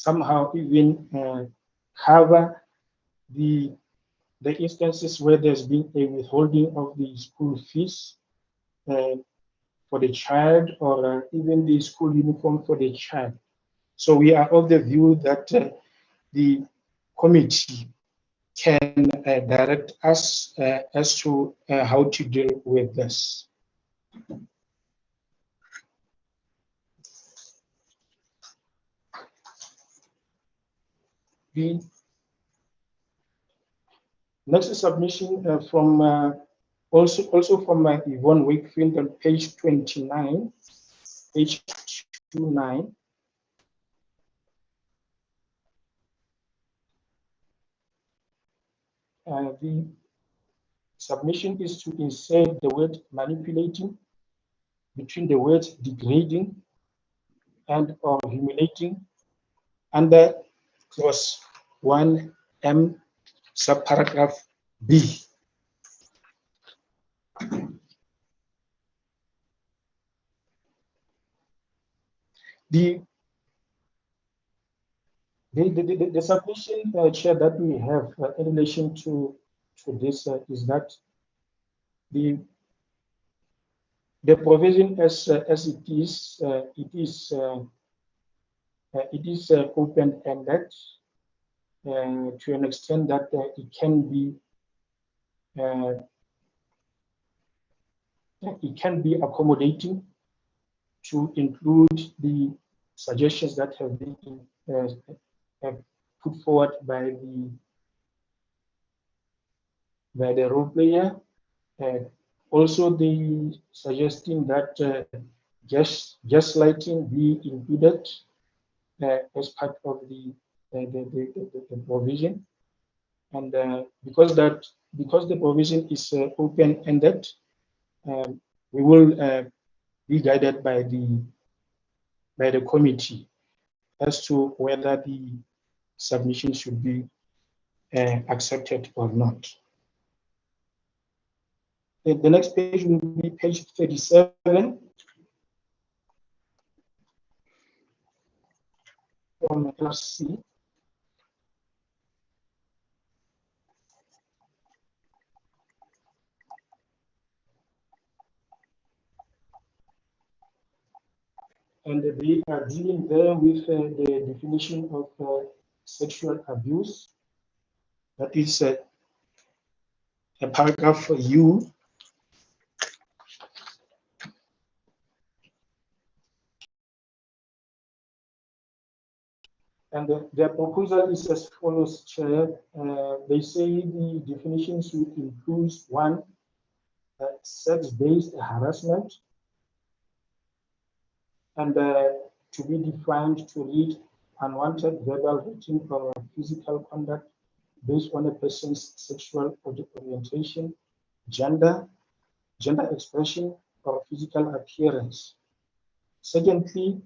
somehow even cover the instances where there's been a withholding of the school fees for the child, or even the school uniform for the child. So we are of the view that the committee can direct us as to how to deal with this. The next submission from also from Yvonne Wakefield on page 29, page 29. The submission is to insert the word manipulating between the words degrading and or humiliating under clause 1M subparagraph B. The submission, Chair, that we have in relation to this is that the provision as it is open-ended to an extent that it can be accommodating to include the suggestions that have been put forward by the role player. Also, the suggesting that gaslighting be included as part of the provision, and because the provision is open-ended, we will be guided by the committee as to whether the submission should be accepted or not. The next page will be page 37 from class C. And they are dealing there with the definition of sexual abuse. That is a paragraph for U. And their proposal is as follows, Chair. They say the definitions will include one, sex-based harassment, and to be defined to read unwanted verbal, written, or physical conduct based on a person's sexual orientation, gender expression, or physical appearance. Secondly,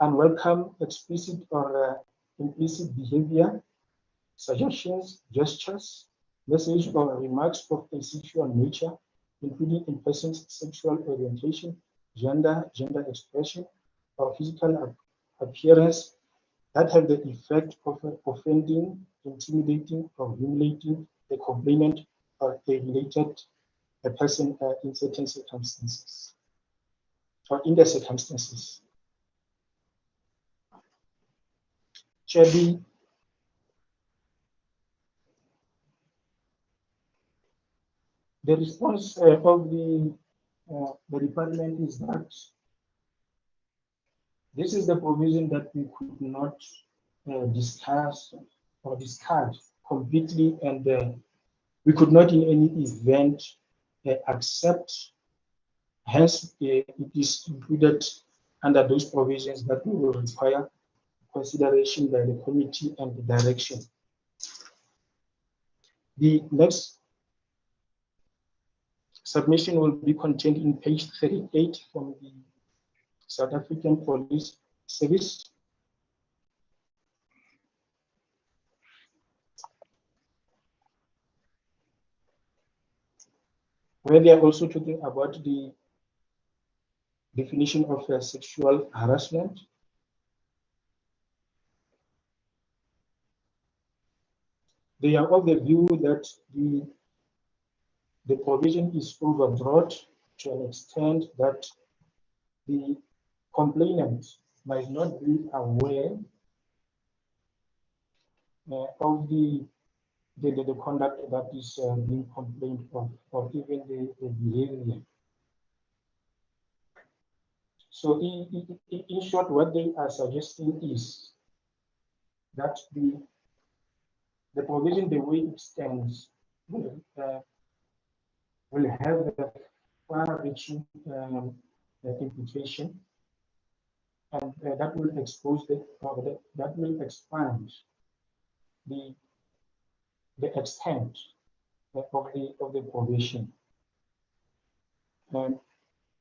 unwelcome, explicit, or implicit behavior, suggestions, gestures, messages, or remarks of a sexual nature, including in person's sexual orientation, gender expression, or physical appearance that have the effect of offending, intimidating, or humiliating the complainant or a related person in certain circumstances, or in the circumstances. Chair, the response of the department is that this is the provision that we could not discuss or discard completely, and we could not in any event accept. Hence, it is included under those provisions that we will require consideration by the committee and the direction. The next submission will be contained in page 38 from the South African Police Service. Where they are also talking about the definition of sexual harassment. They are of the view that the provision is overbroad to an extent that the complainant might not be aware of the conduct that is being complained of, or even the behavior. So in short, what they are suggesting is that the provision, the way it stands, will have a far-reaching implication, and that will expose that will expand the extent of the provision. And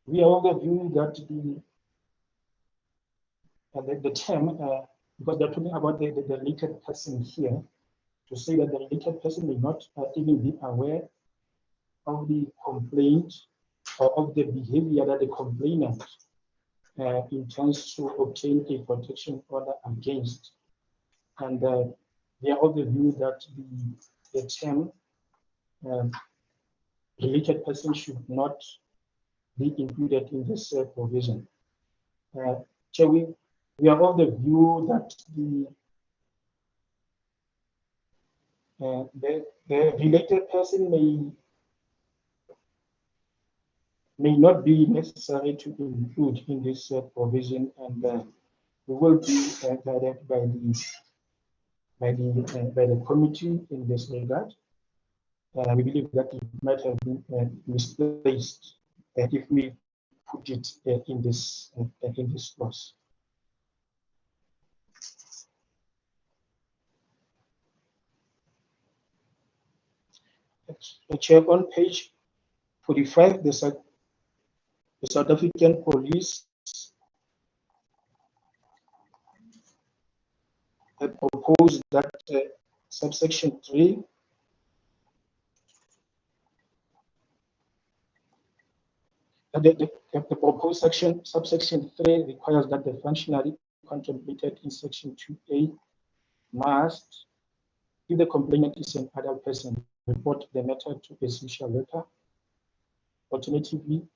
we are of the view that the term, because they're talking about the related person here, to say that the related person may not even be aware of the complaint or of the behavior that the complainant intends to obtain a protection order against. And they are of the view that the term related person should not be included in this provision. So we are of the view that the related person may not be necessary to include in this provision, and we will be guided by the committee in this regard. We believe that it might have been misplaced if we put it in this clause. Chair, on page 45, the South African Police proposed that subsection 3 the proposed subsection 3 requires that the functionary contemplated in section 2A must, if the complainant is an adult person, report the matter to a social worker. Alternatively,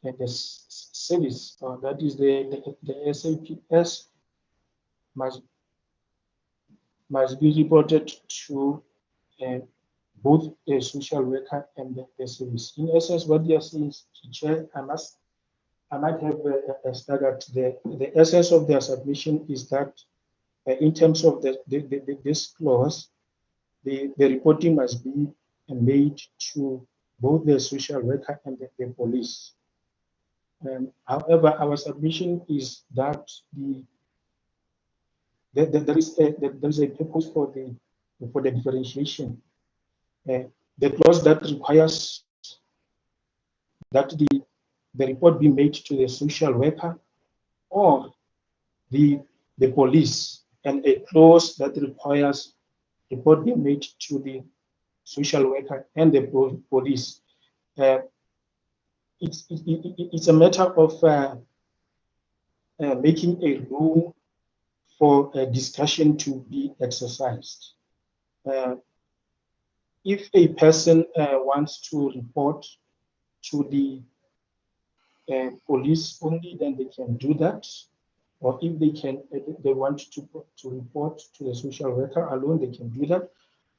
the service, that is the SAPS, must be reported to both a social worker and the service. In essence, what they are saying is, Chair, I might have staggered. The essence of their submission is that in terms of this clause, the reporting must be made to both the social worker and the police. However, our submission is that there is a purpose for the differentiation. The clause that requires that the report be made to the social worker or the police, and a clause that requires report be made to the social worker and the police. It's a matter of making a room for a discussion to be exercised. If a person wants to report to the police only, then they can do that. Or if they want to report to the social worker alone, they can do that.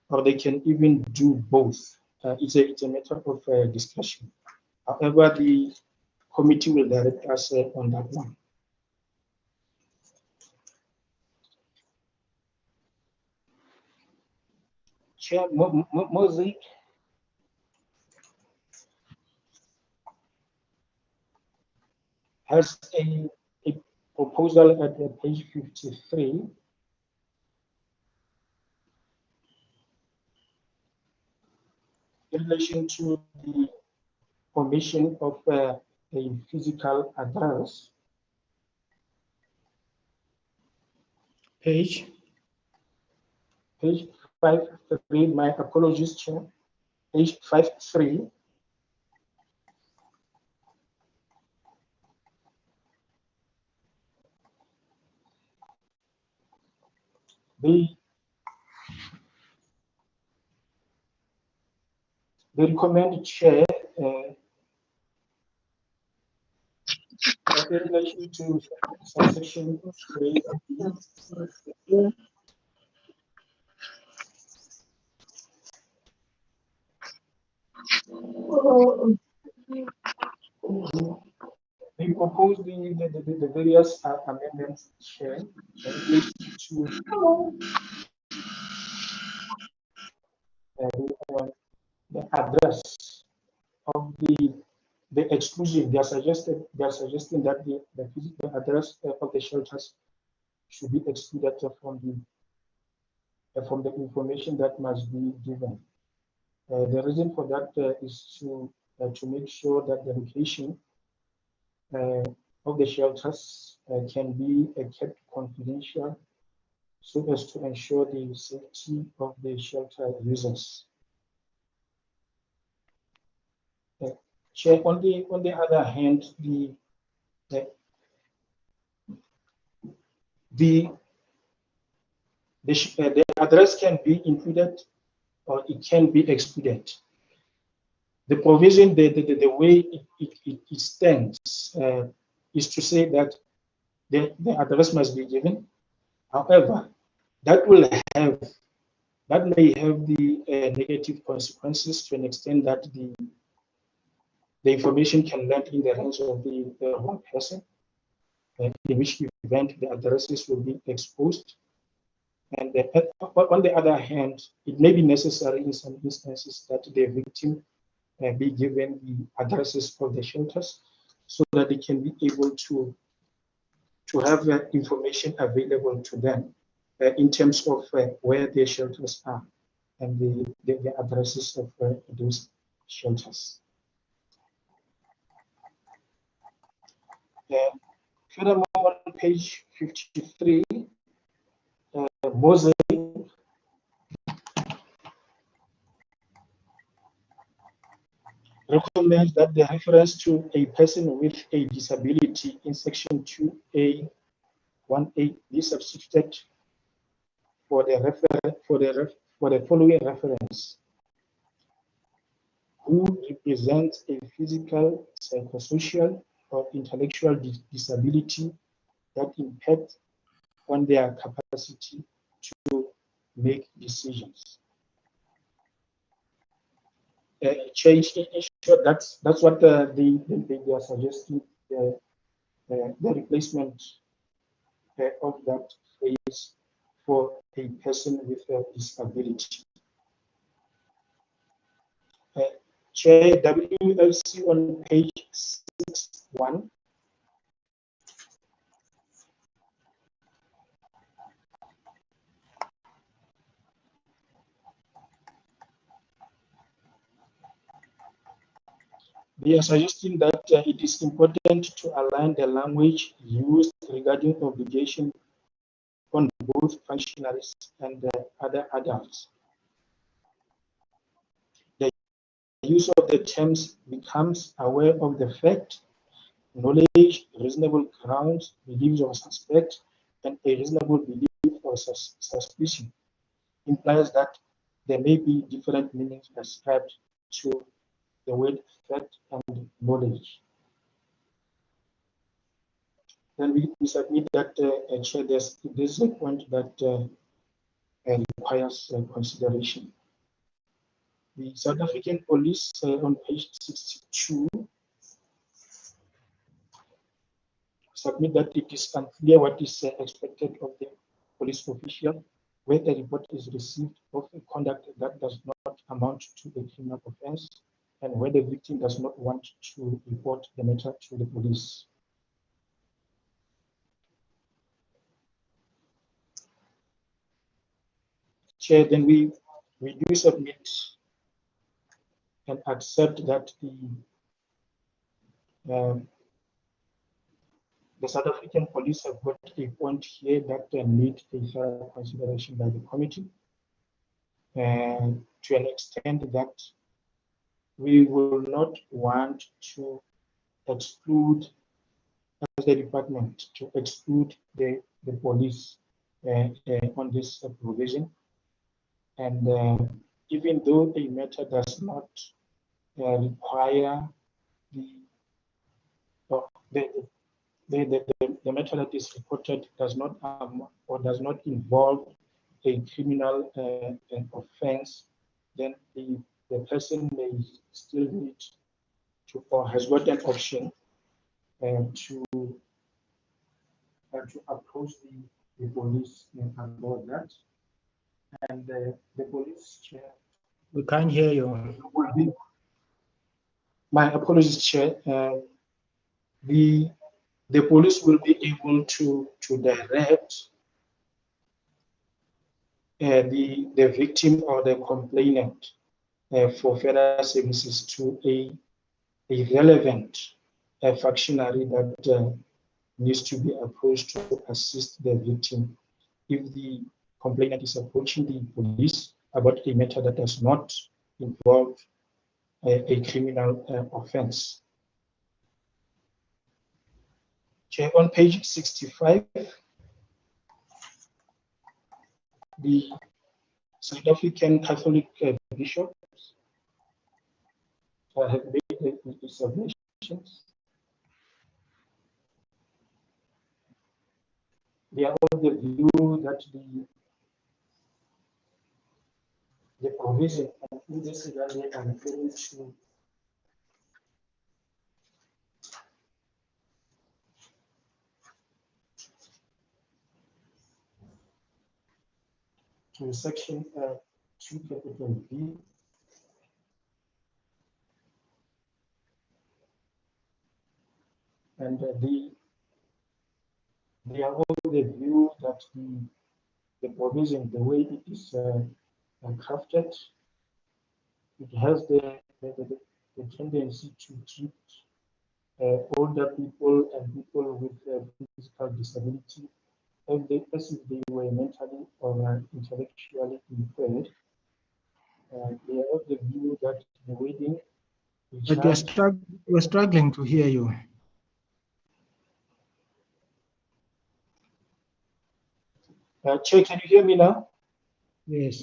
Or they can even do both. It's a matter of discussion. However, the committee will direct us on that one. Chair Mosaic has a proposal at page 53 in relation to the omission of a physical address. Page 53, my apologies, Chair. Page 53. They recommend Chair in relation to subsection 3B. They propose the various amendments Chair in relation to the address of the exclusion. They are suggesting that the physical address of the shelters should be excluded from the information that must be given. The reason for that is to make sure that the location of the shelters can be kept confidential, so as to ensure the safety of the shelter users. Chair, on the other hand, the address can be included or it can be excluded. The provision, the way it stands, is to say that the address must be given. However, that may have the negative consequences to an extent that the information can land in the hands of the wrong person, in which event the addresses will be exposed. And on the other hand, it may be necessary in some instances that the victim be given the addresses of the shelters so that they can be able to have information available to them in terms of where their shelters are and the addresses of those shelters. Furthermore, on page 53, Moses recommends that the reference to a person with a disability in section 2A 1A be substituted for the following reference: who represents a physical, psychosocial, or intellectual disability that impacts on their capacity to make decisions. Change in short, that's what they are suggesting. The replacement of that phrase for a person with a disability. Chair, WLC on page 6.1. They are suggesting that it is important to align the language used regarding obligation on both functionaries and other adults. The use of the terms becomes aware of the fact, knowledge, reasonable grounds, beliefs or suspect, and a reasonable belief or suspicion implies that there may be different meanings ascribed to the word fact and knowledge. Then we submit that there's a point that requires consideration. The South African police on page 62 submit that it is unclear what is expected of the police official where a report is received of a conduct that does not amount to a criminal offense and where the victim does not want to report the matter to the police. Chair, then we do submit and accept that the South African police have got a point here that need a thorough consideration by the committee, and to an extent that we will not want to exclude, as the department, to exclude the police on this provision. And even though a matter does not require the, or the matter that is reported does not or does not involve a criminal offense, then the person may still need to, or has got an option to approach the police about that. And the police chair. We can't hear you. My apologies, Chair. The police will be able to direct the victim or the complainant for further services to a relevant functionary that needs to be approached to assist the victim. If the complainant is approaching the police about a matter that does not involve a criminal offense. Okay, on page 65, the South African Catholic bishops have made submissions. They are of the view that the provision, and in this regard they are referring to section 2 capital B, and they are of the view that the provision, the way it is crafted, it has the tendency to treat older people and people with physical disability as if they were mentally or intellectually impaired. They are of the view that the wedding. But we're struggling to hear you. Chair, can you hear me now? Yes.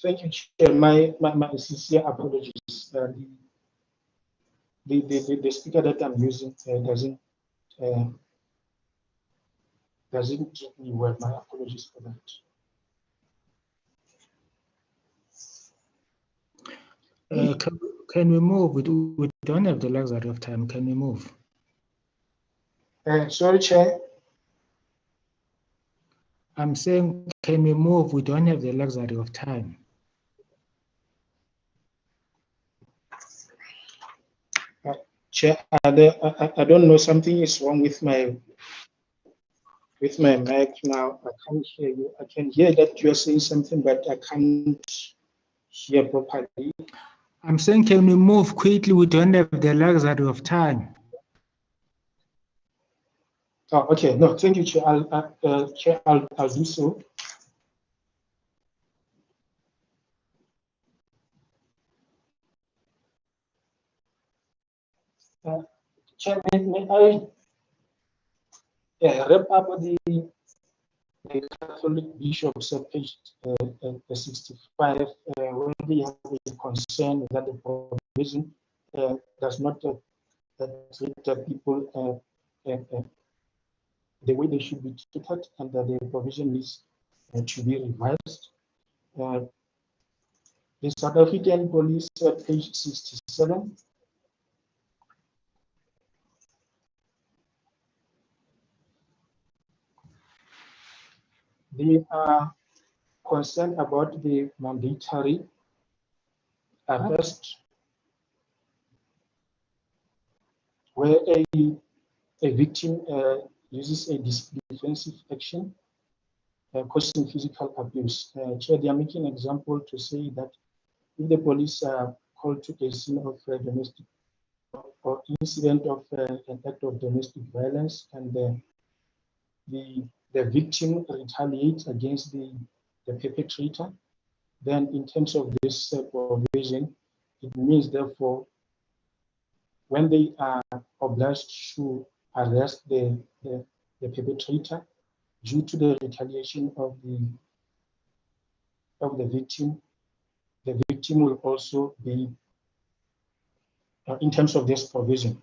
Thank you, Chair. My sincere apologies. The speaker that I'm using doesn't treat me well. My apologies for that. Can we move? We don't have the luxury of time. Can we move? Sorry, Chair. I'm saying, can we move? We don't have the luxury of time. Chair, I don't know. Something is wrong with my mic now. I can't hear you. I can hear that you're saying something, but I can't hear properly. I'm saying, can we move quickly? We don't have the luxury of time. Oh, okay. No, thank you, Chair. I'll do so. Chair, may I wrap up the Catholic bishops at page 65 when they have a concern that the provision does not treat people the way they should be treated, and that the provision needs to be revised. The South African police at page 67. They are concerned about the mandatory arrest where a victim uses a defensive action causing physical abuse. Chair, they are making an example to say that if the police are called to a scene of domestic or incident of an act of domestic violence, and the victim retaliates against the perpetrator, then in terms of this provision, it means therefore when they are obliged to arrest the perpetrator, due to the retaliation of the victim will also be, in terms of this provision,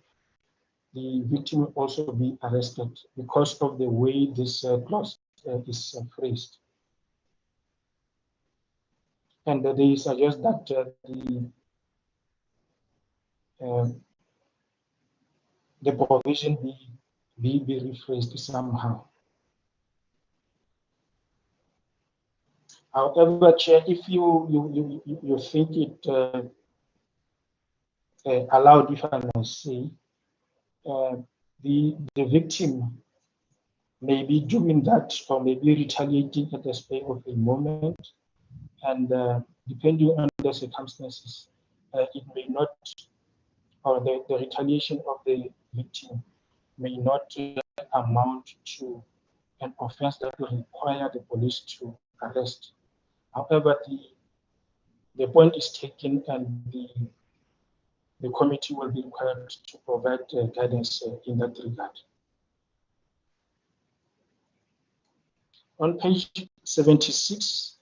the victim will also be arrested because of the way this clause is phrased. And they suggest that the provision be rephrased somehow. However, Chair, if you think it allowed, if I may say, the victim may be doing that or maybe retaliating at the spur of a moment, and depending on the circumstances, it may not, or the retaliation of the victim may not amount to an offense that will require the police to arrest. However, the point is taken, and the committee will be required to provide guidance in that regard. On page 76,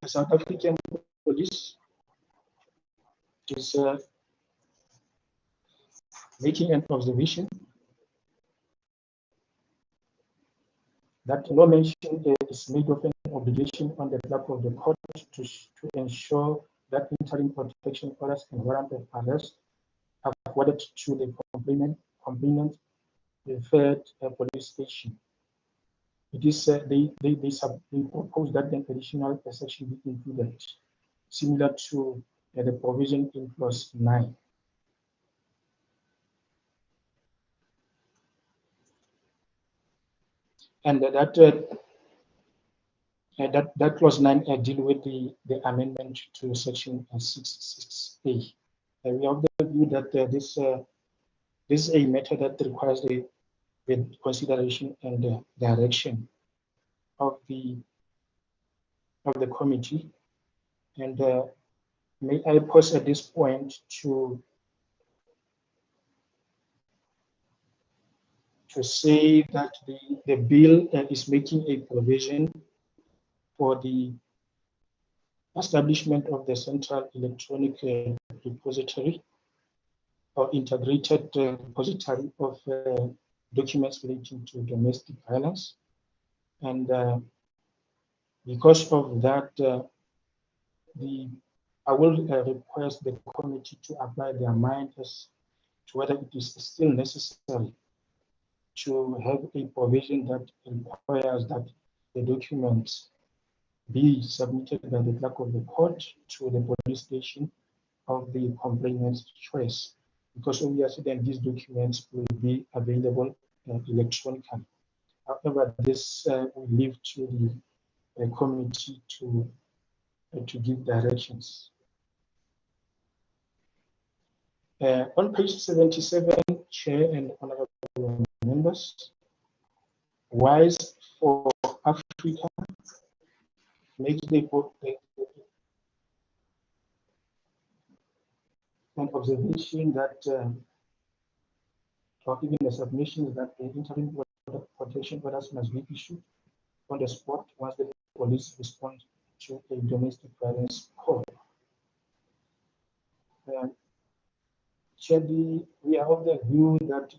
the South African police is making an observation that no mention is made of an obligation on the part of the court to ensure that interim protection orders and warrant of arrest are forwarded to the complainant referred police station. It is they propose that an additional section be included, similar to the provision in clause 9. And that clause 9 deal with the amendment to section 6.6a. We have the view that this is a matter that requires the consideration and the direction of the committee. And may I pause at this point to say that the bill is making a provision for the establishment of the Central Electronic Repository or Integrated Repository of documents relating to domestic violence. And because of that, I will request the committee to apply their mind as to whether it is still necessary to have a provision that requires that the documents be submitted by the clerk of the court to the police station of the complainant's choice, because obviously then these documents will be available electronically. However, this will leave to the committee to give directions. On page 77, Chair and honorable members, WISE for Africa makes an observation that, or even the submissions that the interim protection orders must be issued on the spot once the police respond to a domestic violence call. We are of the view that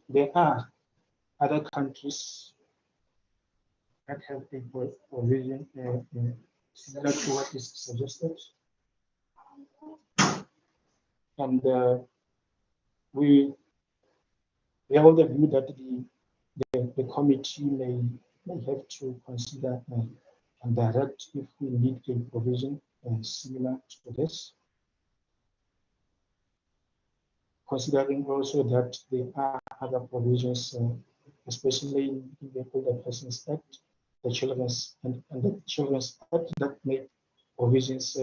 there are other countries that have a provision similar to what is suggested. And we are of the view that the committee may have to consider and direct if we need a provision similar to this, considering also that there are other provisions, especially in the Older Persons Act, the Children's and the Children's Act, that make provisions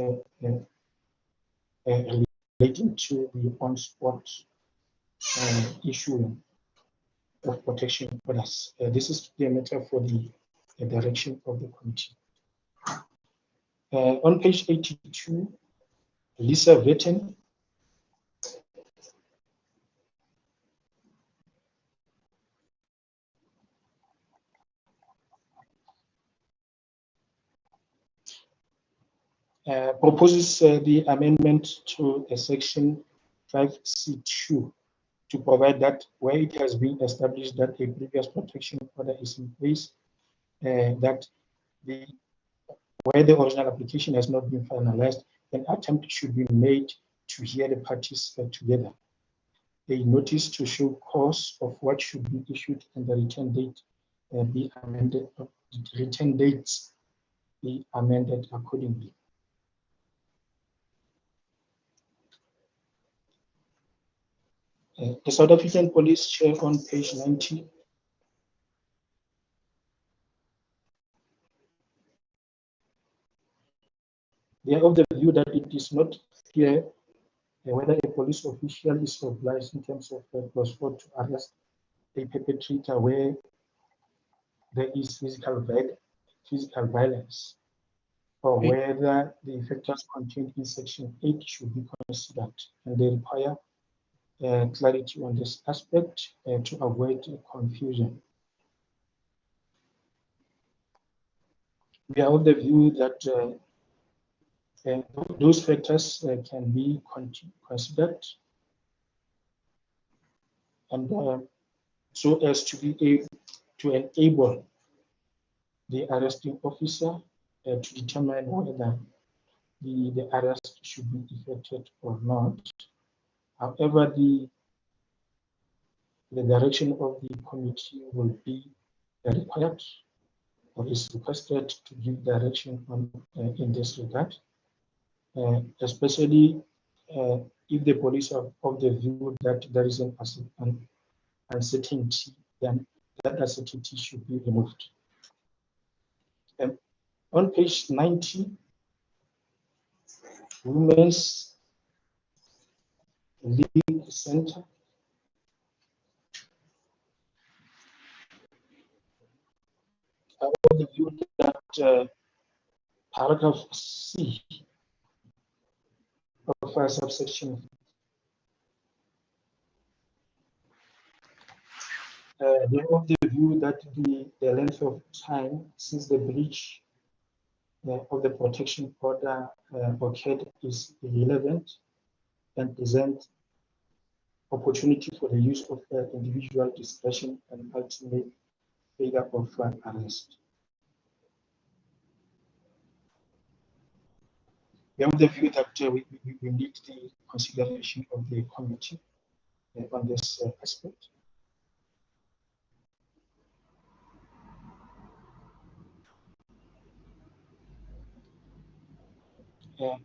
relating to the on-spot issuing of protection orders. This is the matter for the direction of the committee. On page 82, Lisa Vetten, proposes the amendment to section 5C2 to provide that where it has been established that a previous protection order is in place, that where the original application has not been finalized, an attempt should be made to hear the parties together. A notice to show cause of what should be issued and the return date be amended. Return dates be amended accordingly. The South African Police Chair on page 90. They are of the view that it is not clear whether a police official is obliged in terms of clause 4 to arrest a perpetrator where there is physical violence, or whether the factors contained in section 8 should be considered, and they require clarity on this aspect to avoid confusion. We are of the view that those factors can be considered, and so as to be able to enable the arresting officer to determine whether the arrest should be effected or not. However, the direction of the committee will be required or is requested to give direction on in this regard, especially if the police are of the view that there is an uncertainty, then that uncertainty should be removed. On page 90, Women's League Center. I of the view that paragraph C of subsection they are of the view that the length of time since the breach of the protection order occurred is irrelevant and present opportunity for the use of individual discretion and ultimate failure of arrest. We have the view that we need the consideration of the committee on this aspect.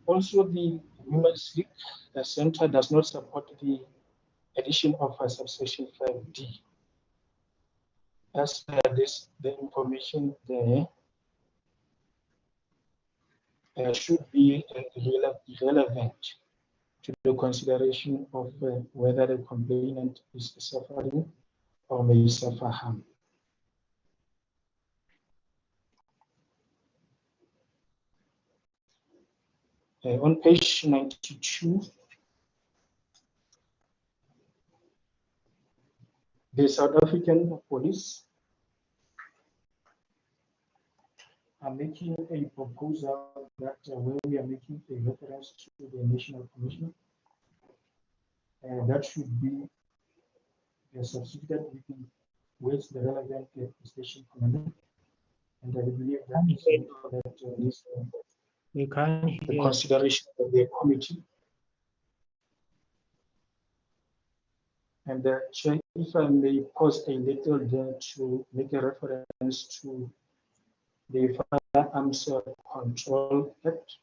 Also, the Women's League Center does not support the addition of subsection 5D. As the information there should be relevant to the consideration of whether the complainant is suffering or may suffer harm. On page 92, the South African Police are making a proposal that where we are making a reference to the National Commission, that should be substituted with the relevant station commander. And I believe that is the consideration of the committee. And Chair, if I may pause a little there to make a reference to the Firearms Control Act,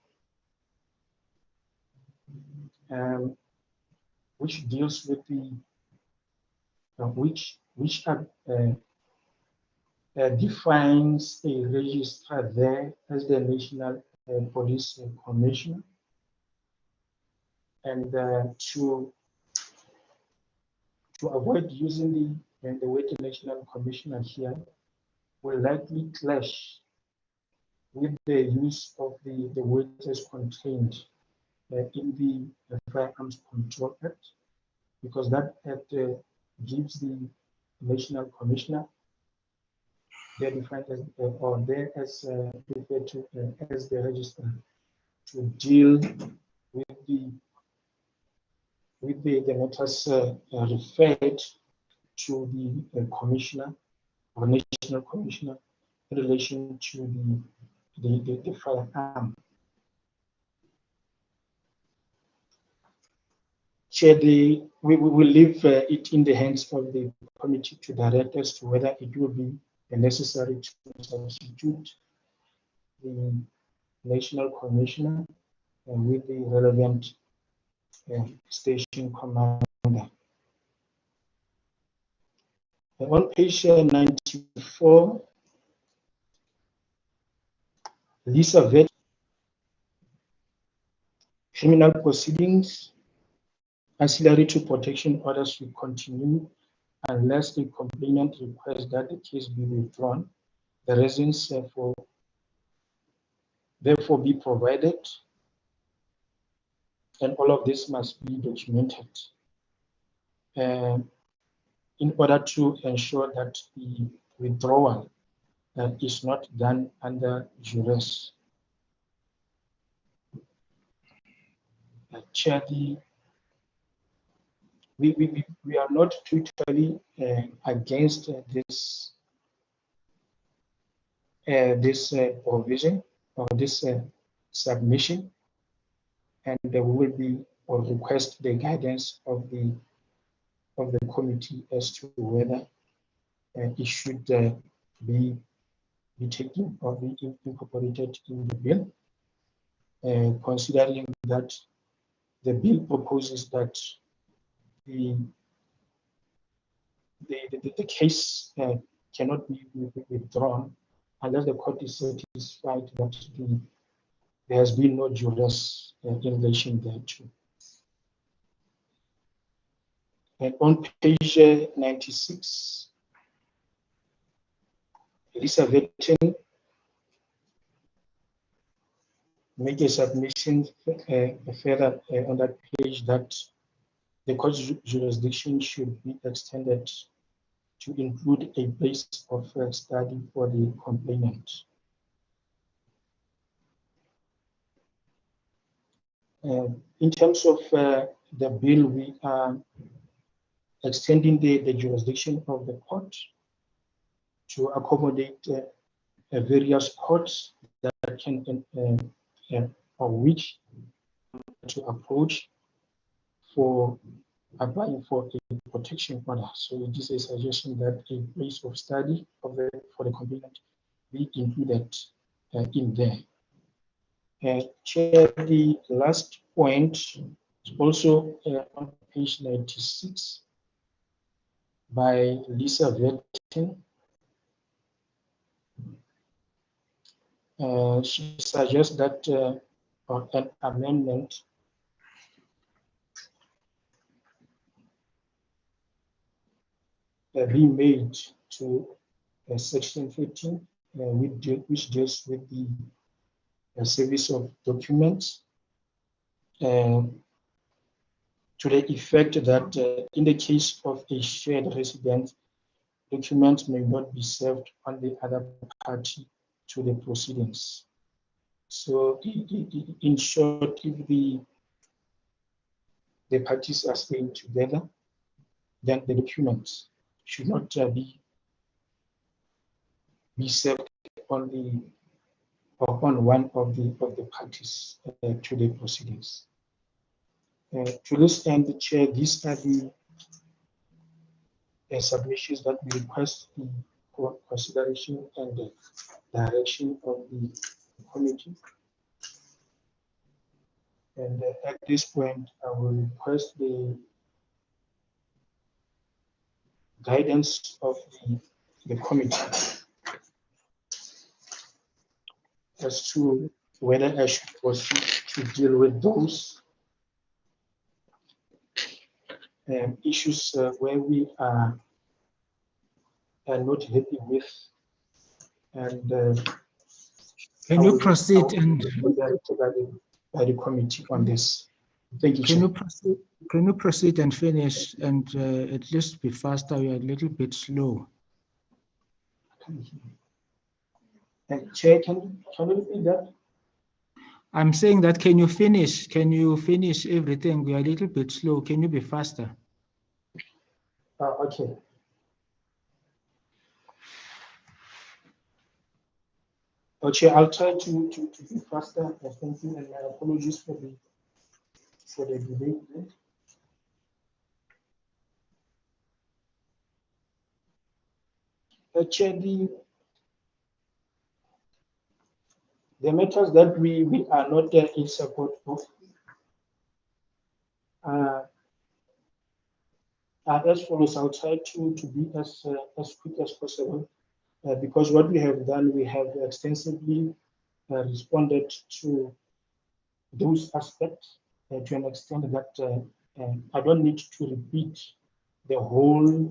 which deals with the which defines a registrar there as the National Police Commissioner, and to avoid using the word National Commissioner here will likely clash with the use of the words as contained in the Firearms Control Act, because that act gives the National Commissioner, they're defined as, or they're as referred to as the registrar, to deal with the matters referred to the commissioner or national commissioner in relation to the firearm. Chair, we will leave it in the hands of the committee to direct as to whether it will be necessary to substitute the national commissioner with the relevant station commander. On page 94, Lisa Vet, criminal proceedings ancillary to protection orders will continue unless the complainant requests that the case be withdrawn. The reasons therefore be provided, and all of this must be documented in order to ensure that the withdrawal is not done under duress. Chair, we are not totally against this provision or this submission, and we will be or request the guidance of the committee as to whether it should be taken or be incorporated in the bill, considering that the bill proposes that the case cannot be withdrawn unless the court is satisfied that there has been no duress in relation thereto. And on page 96, Lisa Vetten make a submission further on that page that the court's jurisdiction should be extended to include a place of study for the complainant. In terms of the bill, we are extending the jurisdiction of the court to accommodate various courts that can or which to approach for applying for a protection order. So it is a suggestion that a place of study for the complainant be included in there. Chair, the last point is also on page 96 by Lisa Vetten. She suggests that an amendment be made to section 15, which deals with the service of documents, to the effect that in the case of a shared residence, documents may not be served on the other party to the proceedings. So in short, if the parties are staying together, then the documents should not be served on the or on one of the parties to the proceedings. To this end, the Chair, these are the submissions that we request the consideration and the direction of the committee. And at this point, I will request the guidance of the committee as to whether I should proceed to deal with those issues where we are not happy with, and can you proceed and by the committee on this. Thank you, Can you Chair. proceed? Can you proceed and finish, and at least be faster? You're a little bit slow. Chair, can you repeat that? I'm saying that can you finish? Can you finish everything? We are a little bit slow. Can you be faster? Okay. Okay, I'll try to be faster. Thank you, and my apologies for the delay. Chair, the matters that we are not in support of are as follows. I'll try to be as quick as possible because what we have done, we have extensively responded to those aspects to an extent that I don't need to repeat the whole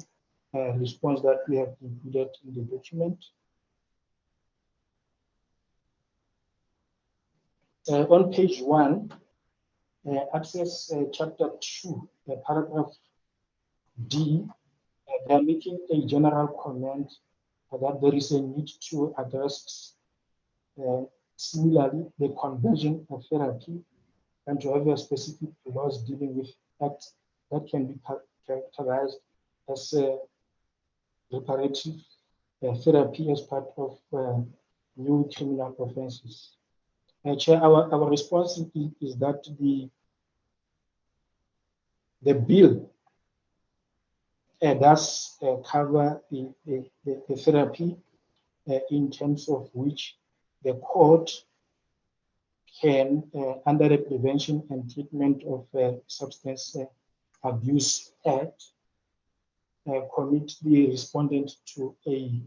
response that we have included in the document. On page 1, access chapter 2, paragraph D, they are making a general comment that there is a need to address similarly the conversion of therapy and to have a specific laws dealing with acts that can be characterized as reparative therapy as part of new criminal offences. Chair, our response is that the bill does cover the therapy in terms of which the court can, under the Prevention and Treatment of Substance Abuse Act, commit the respondent to a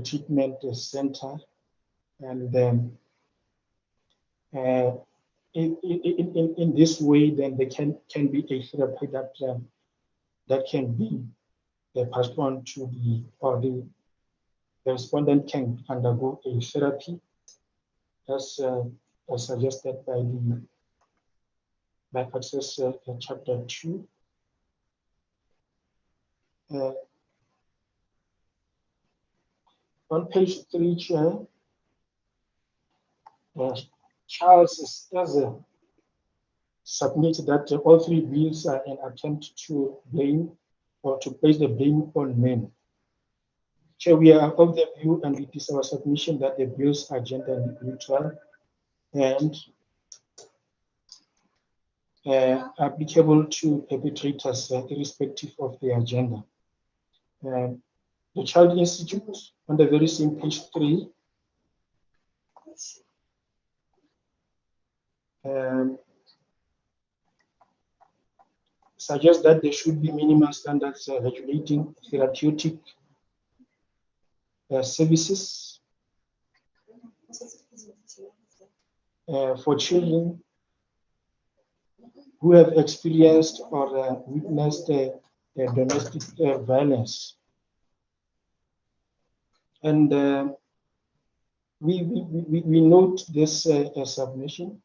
treatment center, and then in this way, then there can be a therapy that can be passed on to the respondent can undergo a therapy as suggested by Access Chapter 2. On page 3, Chair, Charles Eze submitted that all three bills are an attempt to blame or to place the blame on men. Chair, we are of the view, and it is our submission, that the bills are gender neutral and applicable to perpetrators irrespective of their gender. The Child Institute, on the very same page 3, suggests that there should be minimum standards regulating therapeutic services for children who have experienced or witnessed domestic violence. And we note this submission,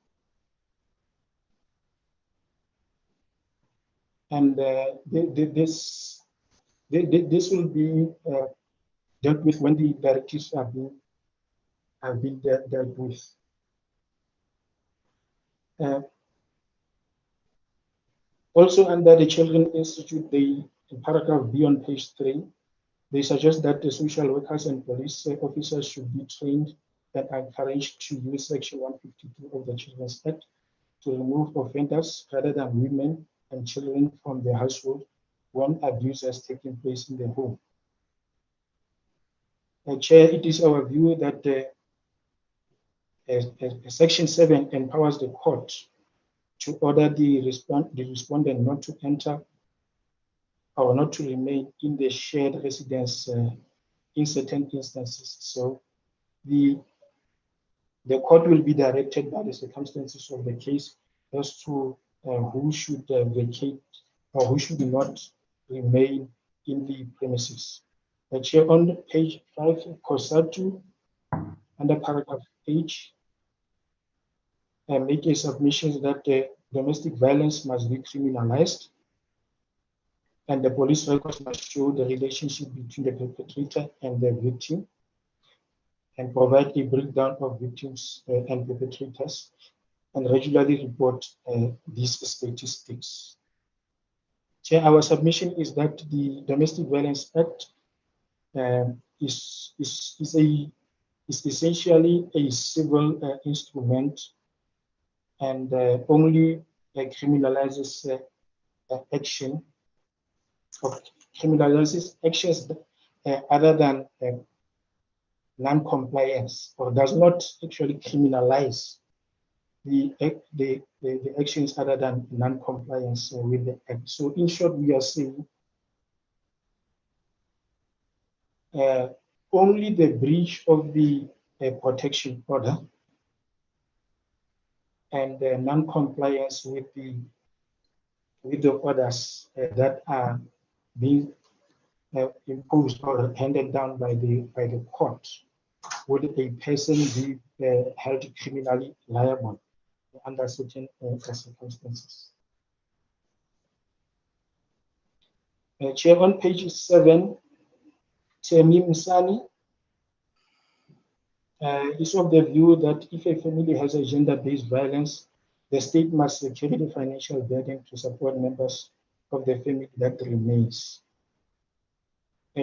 and this will be dealt with when the directives have been dealt with. Also, under the Children Institute, in paragraph B on page 3, they suggest that the social workers and police officers should be trained and encouraged to use Section 152 of the Children's Act to remove offenders rather than women and children from the household when abuse has taken place in the home. Chair, it is our view that Section 7 empowers the court to order the respondent not to enter or not to remain in the shared residence in certain instances. So the court will be directed by the circumstances of the case as to who should vacate or who should not remain in the premises. Chair, on page 5, COSATU, under paragraph H, make a submission that domestic violence must be criminalized, and the police records must show the relationship between the perpetrator and the victim, and provide a breakdown of victims and perpetrators, and regularly report these statistics. Chair, our submission is that the Domestic Violence Act is essentially a civil instrument, and only criminalizes actions other than non-compliance, or does not actually criminalize the actions other than non-compliance with the act. So in short, we are saying only the breach of the protection order and non-compliance with the orders that are being imposed or handed down by the court would a person be held criminally liable under certain circumstances. Chair, on page 7, Chair Msani is of the view that if a family has a gender-based violence, the state must carry the financial burden to support members of the family that remains.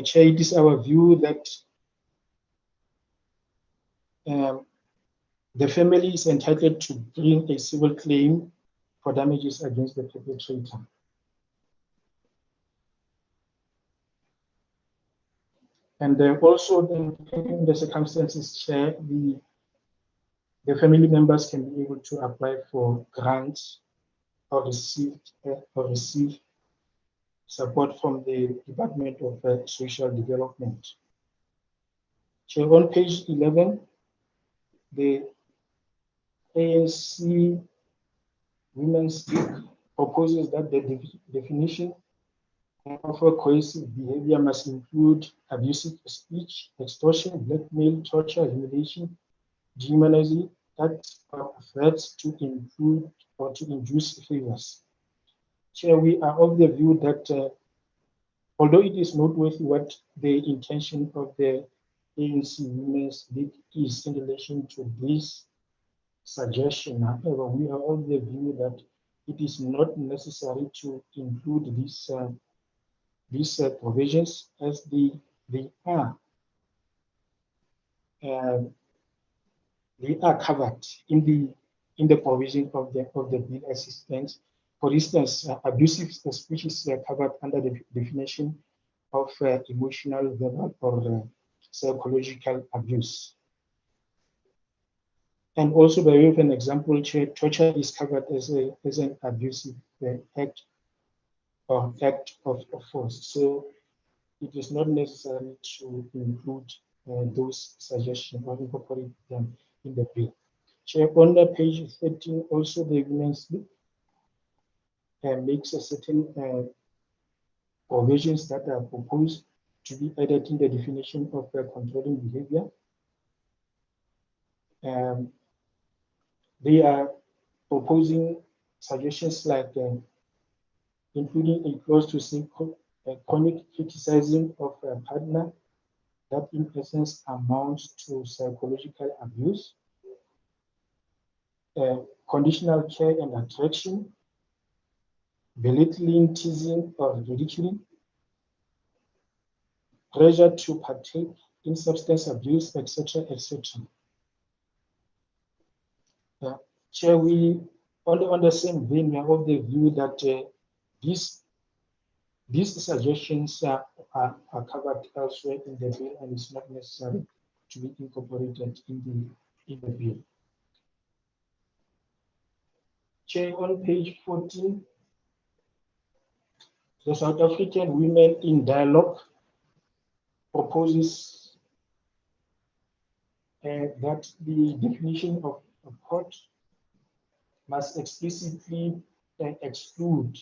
Chair, it is our view that the family is entitled to bring a civil claim for damages against the perpetrator. And also, depending on the circumstances, Chair, the family members can be able to apply for grants or receive support from the Department of Social Development. Chair, on page 11, the ANC Women's League proposes that the definition of coercive behavior must include abusive speech, extortion, blackmail, torture, humiliation, dehumanizing, acts or threats to include or to induce favors. Chair, we are of the view that although it is noteworthy what the intention of the ANC Women's League is in relation to this suggestion, however, we are of the view that it is not necessary to include these provisions, as they are covered in the provision of the bill assistance. For instance, abusive speech is covered under the definition of emotional, verbal, or psychological abuse. And also, by way of an example, torture is covered as an abusive act or act of force. So it is not necessary to include those suggestions or incorporate them in the bill. Chair, on page 13, also the Women's League makes a certain provisions that are proposed to be added in the definition of controlling behavior. They are proposing suggestions like including a clause to say chronic criticizing of a partner that in essence amounts to psychological abuse, conditional care and attraction, belittling, teasing, or ridiculing, pressure to partake in substance abuse, etc., etc. Chair, we on the same vein, we are of the view that these suggestions are covered elsewhere in the bill, and it's not necessary to be incorporated in the bill. Chair, on page 14, the South African Women in Dialogue proposes that the definition of court must explicitly exclude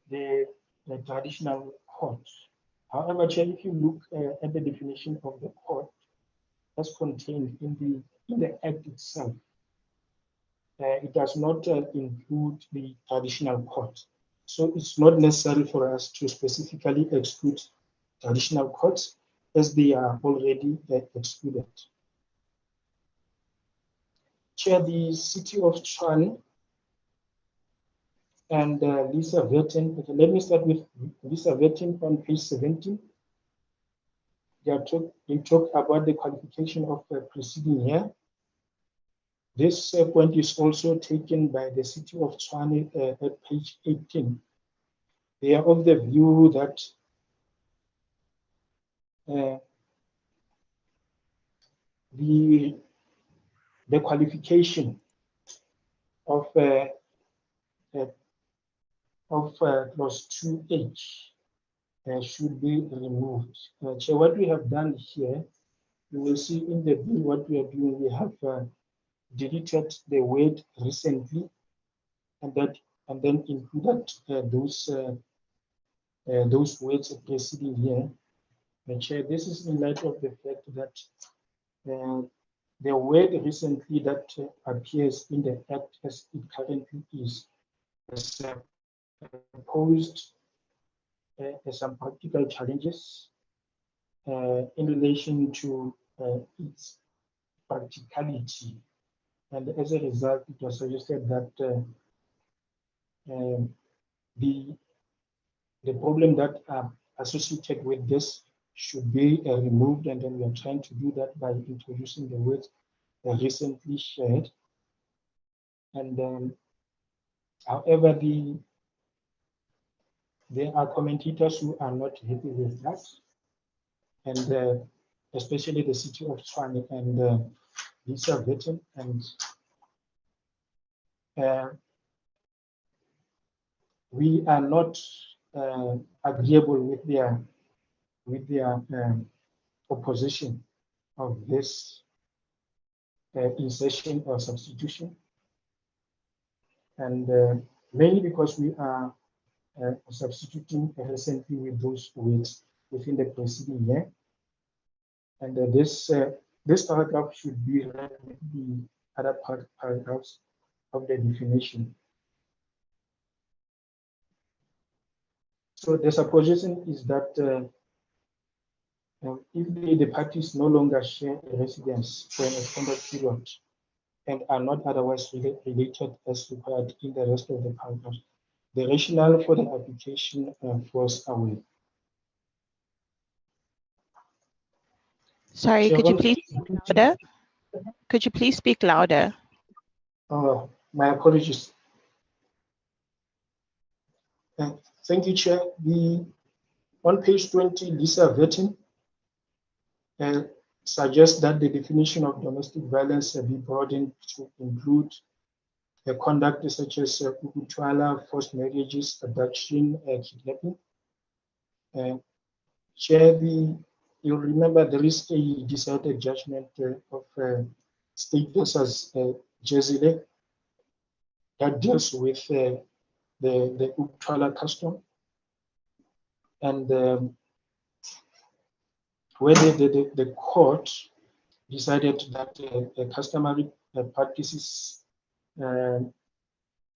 the traditional court. However, Chair, if you look at the definition of the court as contained in the Act itself, it does not include the traditional court. So it's not necessary for us to specifically exclude traditional courts as they are already excluded. Chair, the City of Tshwane and Lisa Verten. Okay, let me start with Lisa Verten on page 17. They talk about the qualification of preceding year. This point is also taken by the City of Tshwane at page 18. They are of the view that the qualification of clause 2H should be removed. So what we have done here, you will see in the bill what we are doing. We have deleted the word recently, and then included those words preceding here. Chair, this is in light of the fact that the word recently that appears in the Act as it currently is posed some practical challenges in relation to its practicality. And as a result, it was suggested that the problem that are associated with this should be removed, and then we are trying to do that by introducing the words recently shared. And however, there are commentators who are not happy with that, and especially the City of Tshwane and Lisa Verten, and we are not agreeable with their opposition of this insertion or substitution, and mainly because we are substituting recently with those words within the preceding year, and this paragraph should be read with the other paragraphs of the definition. So the supposition is that if the parties no longer share a residence for an extended period and are not otherwise related as required in the rest of the paragraphs, the rationale for the application falls away. Sorry, could you please speak louder? Could you please speak louder? My apologies. Thank you, Chair. On page 20, Lisa Verten suggests that the definition of domestic violence be broadened to include the conduct such as ukutwala, forced marriages, abduction, kidnapping. Chair, you'll remember there is a decided judgment of State versus Jezile that deals with the ukutwala custom, and where the court decided that the customary practices of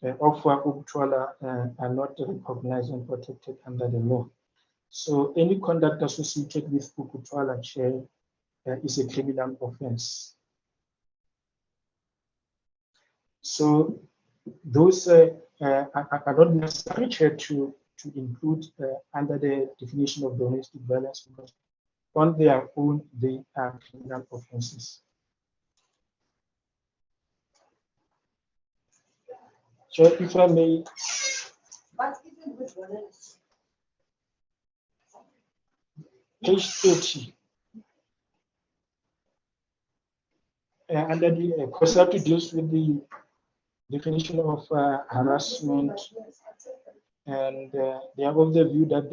ukutwala are not recognized and protected under the law. So any conduct associated with ukutwala, Chair, is a criminal offense. So those are not necessary, Chair, to include under the definition of domestic violence, because on their own they are criminal offenses. Chair, if I may. Page 30. Under the COSATU deals with the definition of harassment, and they are of the view that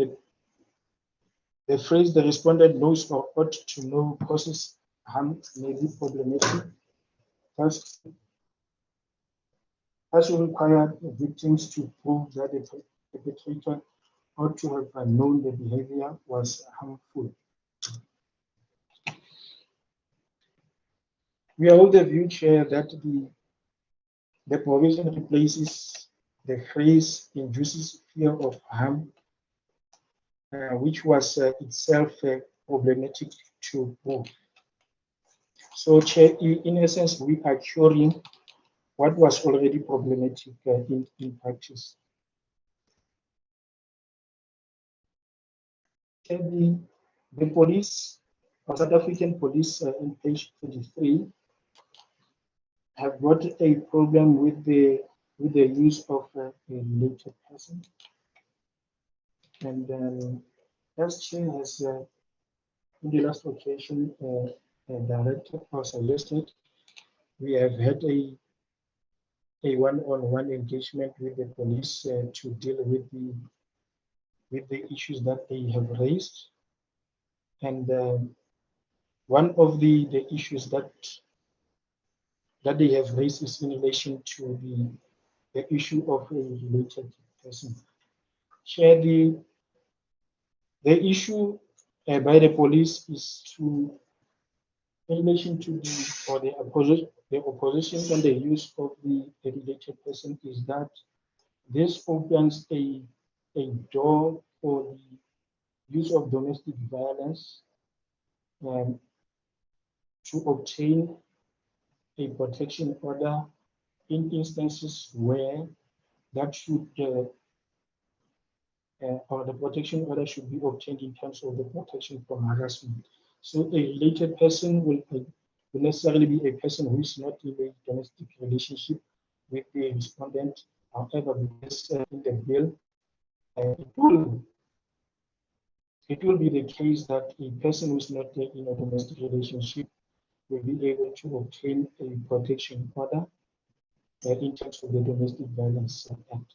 the phrase "the respondent knows or ought to know causes harm" may be problematic, thus will require victims to prove that the perpetrator ought to have known the behavior was harmful. We are of the view, Chair, that The provision replaces the phrase induces fear of harm, which was itself problematic to prove. So, Chair, in essence, we are curing what was already problematic in practice. The police, or South African police, in page 23, have got a problem with the use of a related person, and as Chair has in the last occasion directed or suggested, we have had a one-on-one engagement with the police to deal with the issues that they have raised, and one of the issues that they have raised is in relation to the issue of a related person. Share the issue by the police is to in relation to the opposition and the use of the related person is that this opens a door for the use of domestic violence to obtain a protection order in instances where that should or the protection order should be obtained in terms of the protection from harassment. So a related person will necessarily be a person who is not in a domestic relationship with the respondent. However, because in the bill, it will be the case that a person who is not in a domestic relationship will be able to obtain a protection order in terms of the Domestic Violence Act.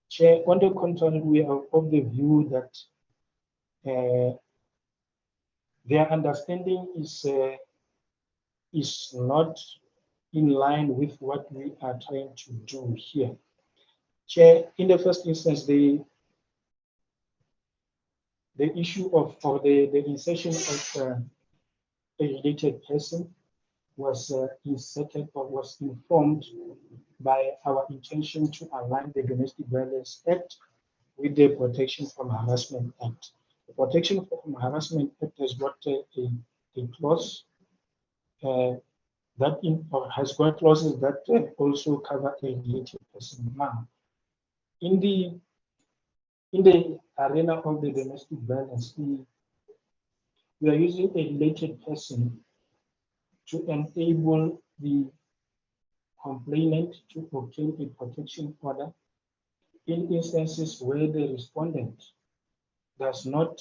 Chair, on the contrary, we are of the view that their understanding is not in line with what we are trying to do here. Chair, in the first instance, the issue of or the insertion of a related person was inserted or was informed by our intention to align the Domestic Violence Act with the Protection from Harassment Act. The Protection from Harassment Act has got a clause that has got clauses that also cover a related person. Now, in the arena of the domestic violence, we are using a related person to enable the complainant to obtain a protection order in instances where the respondent does not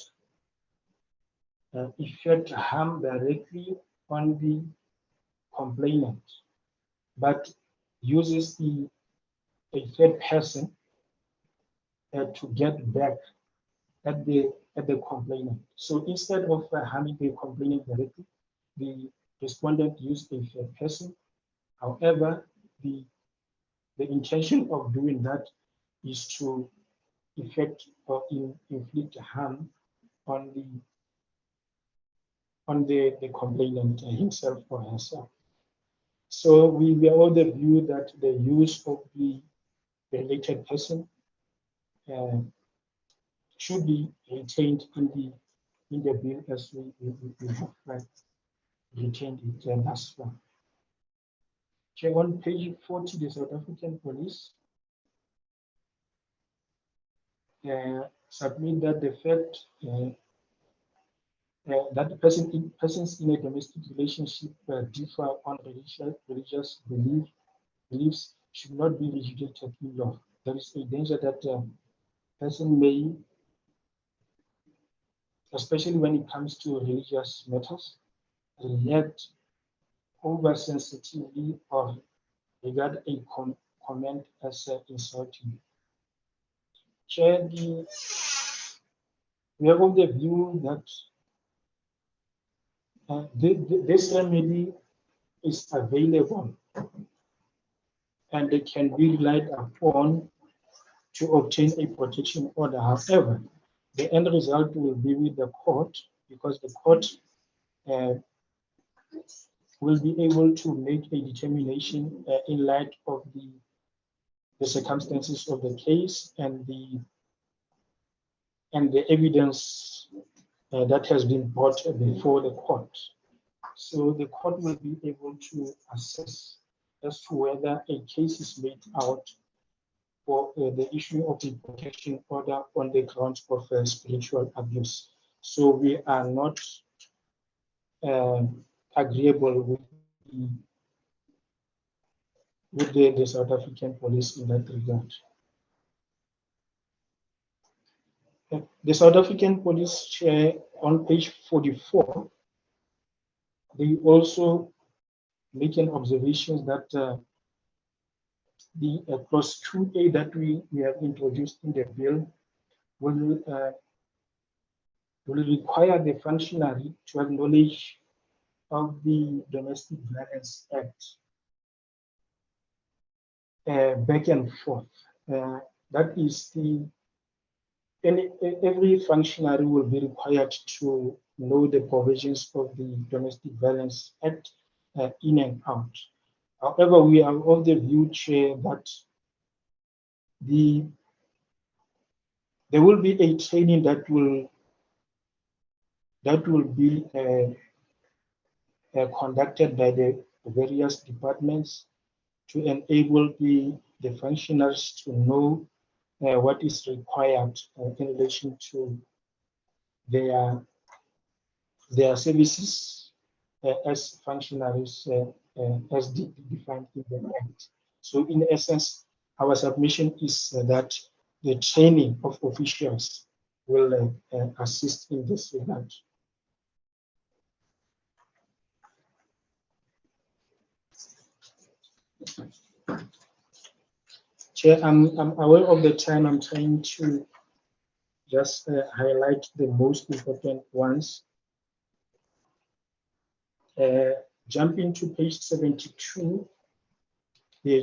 effect harm directly on the complainant, but uses a third person to get back at the complainant. So instead of harming the complainant directly, the respondent used a third person. However, the intention of doing that is to effect or inflict harm on the complainant himself or herself. So we are of the view that the use of the related person should be retained in the bill as we have retained it thus far. Chair, on page 40, the South African police submit that the fact that the persons in a domestic relationship differ on religious beliefs should not be litigated in law. There is a danger that person may, especially when it comes to religious matters, react oversensitively or regard a comment as insulting. Chair, we are of the view that this remedy is available and it can be relied upon to obtain a protection order. However, the end result will be with the court because the court will be able to make a determination in light of the circumstances of the case and the evidence that has been brought before the court. So the court will be able to assess as to whether a case is made out for the issue of the protection order on the grounds of spiritual abuse. So we are not agreeable with the South African police in that regard. The South African police chair on page 44, they also make an observation that the clause 2A that we have introduced in the bill will require the functionary to have knowledge of the Domestic Violence Act back and forth. That is every functionary will be required to know the provisions of the Domestic Violence Act in and out. However, we are of the view, Chair, that there will be a training that will be conducted by the various departments to enable the functionaries to know what is required in relation to their services as functionaries as defined in the Act. So in essence, our submission is that the training of officials will assist in this regard. Chair, I'm aware of the time. I'm trying to just highlight the most important ones. Jumping to page 72, the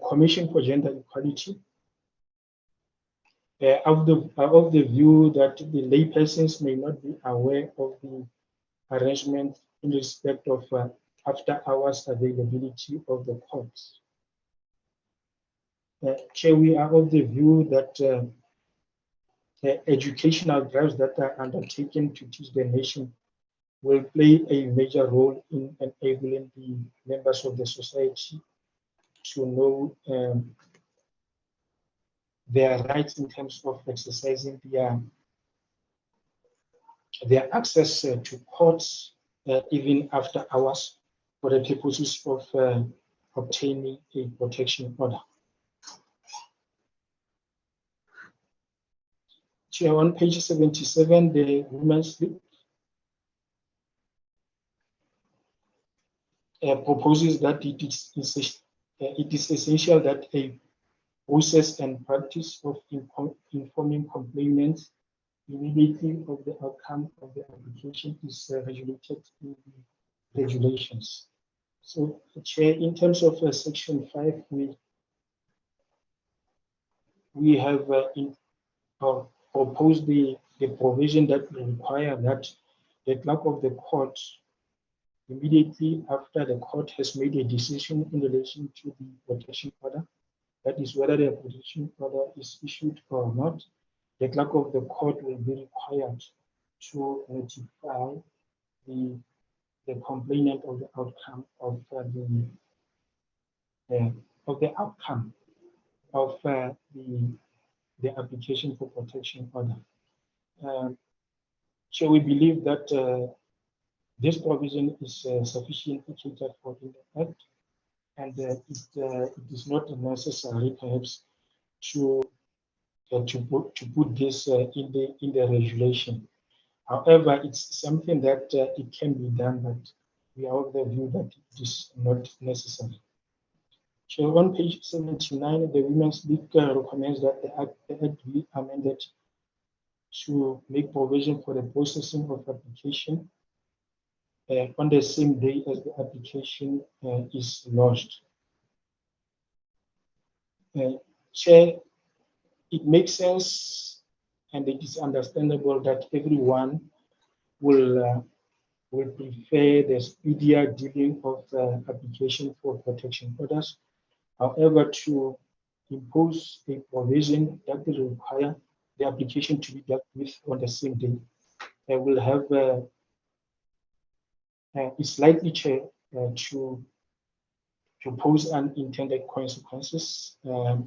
Commission for Gender Equality, of the view that the laypersons may not be aware of the arrangement in respect of after hours availability of the courts. Chair, we are of the view that educational drives that are undertaken to teach the nation will play a major role in enabling the members of the society to know their rights in terms of exercising their access to courts even after hours for the purposes of obtaining a protection order. Chair, on page 77, the Women's League proposes that it is essential that a process and practice of informing complainants immediately of the outcome of the application is regulated in the regulations. So, Chair, in terms of Section 5, we have proposed the provision that will require that the clerk of the court, immediately after the court has made a decision in relation to the protection order, that is whether the protection order is issued or not, the clerk of the court will be required to notify the complainant of the outcome of the application for protection order. So we believe that this provision is sufficiently catered for in the Act, and it is not necessary, perhaps, to put this in the regulation. However, it's something that it can be done, but we are of the view that it is not necessary. So on page 79, the Women's League recommends that the Act be amended to make provision for the processing of application on the same day as the application is lodged. Chair, it makes sense and it is understandable that everyone will prefer the speedier dealing of application for protection orders. However, to impose a provision that will require the application to be dealt with on the same day. Will have is likely to pose unintended consequences,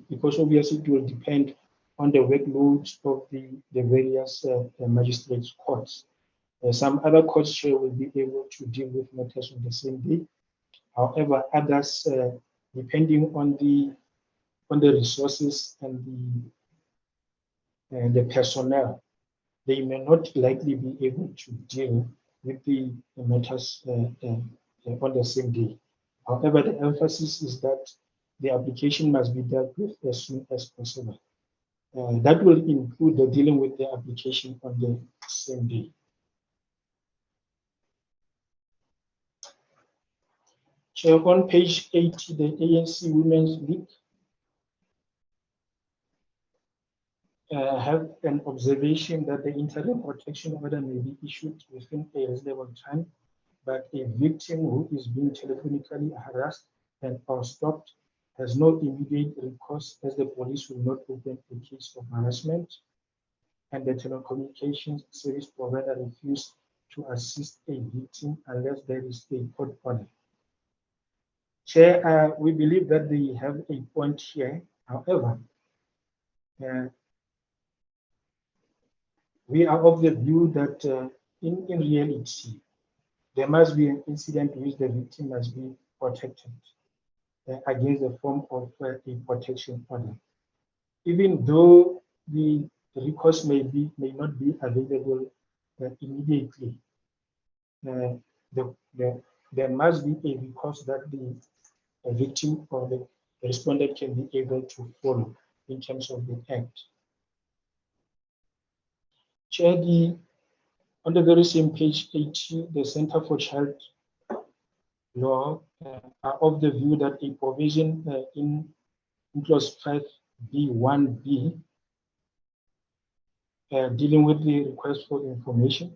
because obviously it will depend on the workload of the various magistrates' courts. Some other courts will be able to deal with matters on the same day. However, others, depending on the resources and the personnel, they may not likely be able to deal with the matters on the same day. However, the emphasis is that the application must be dealt with as soon as possible. That will include the dealing with the application on the same day. Chair, on page 80, the ANC Women's League have an observation that the interim protection order may be issued within a reasonable time, but a victim who is being telephonically harassed and or stopped has no immediate recourse, as the police will not open a case of harassment, and the telecommunications service provider refused to assist a victim unless there is a court order. Chair, we believe that they have a point here. However, we are of the view that in reality, there must be an incident in which the victim must be protected against the form of a protection order. Even though the recourse may not be available immediately, there must be a recourse that the victim or the respondent can be able to follow in terms of the act. Chair, on the very same page 80, the Center for Child Law are of the view that a provision in clause 5B1B dealing with the request for information,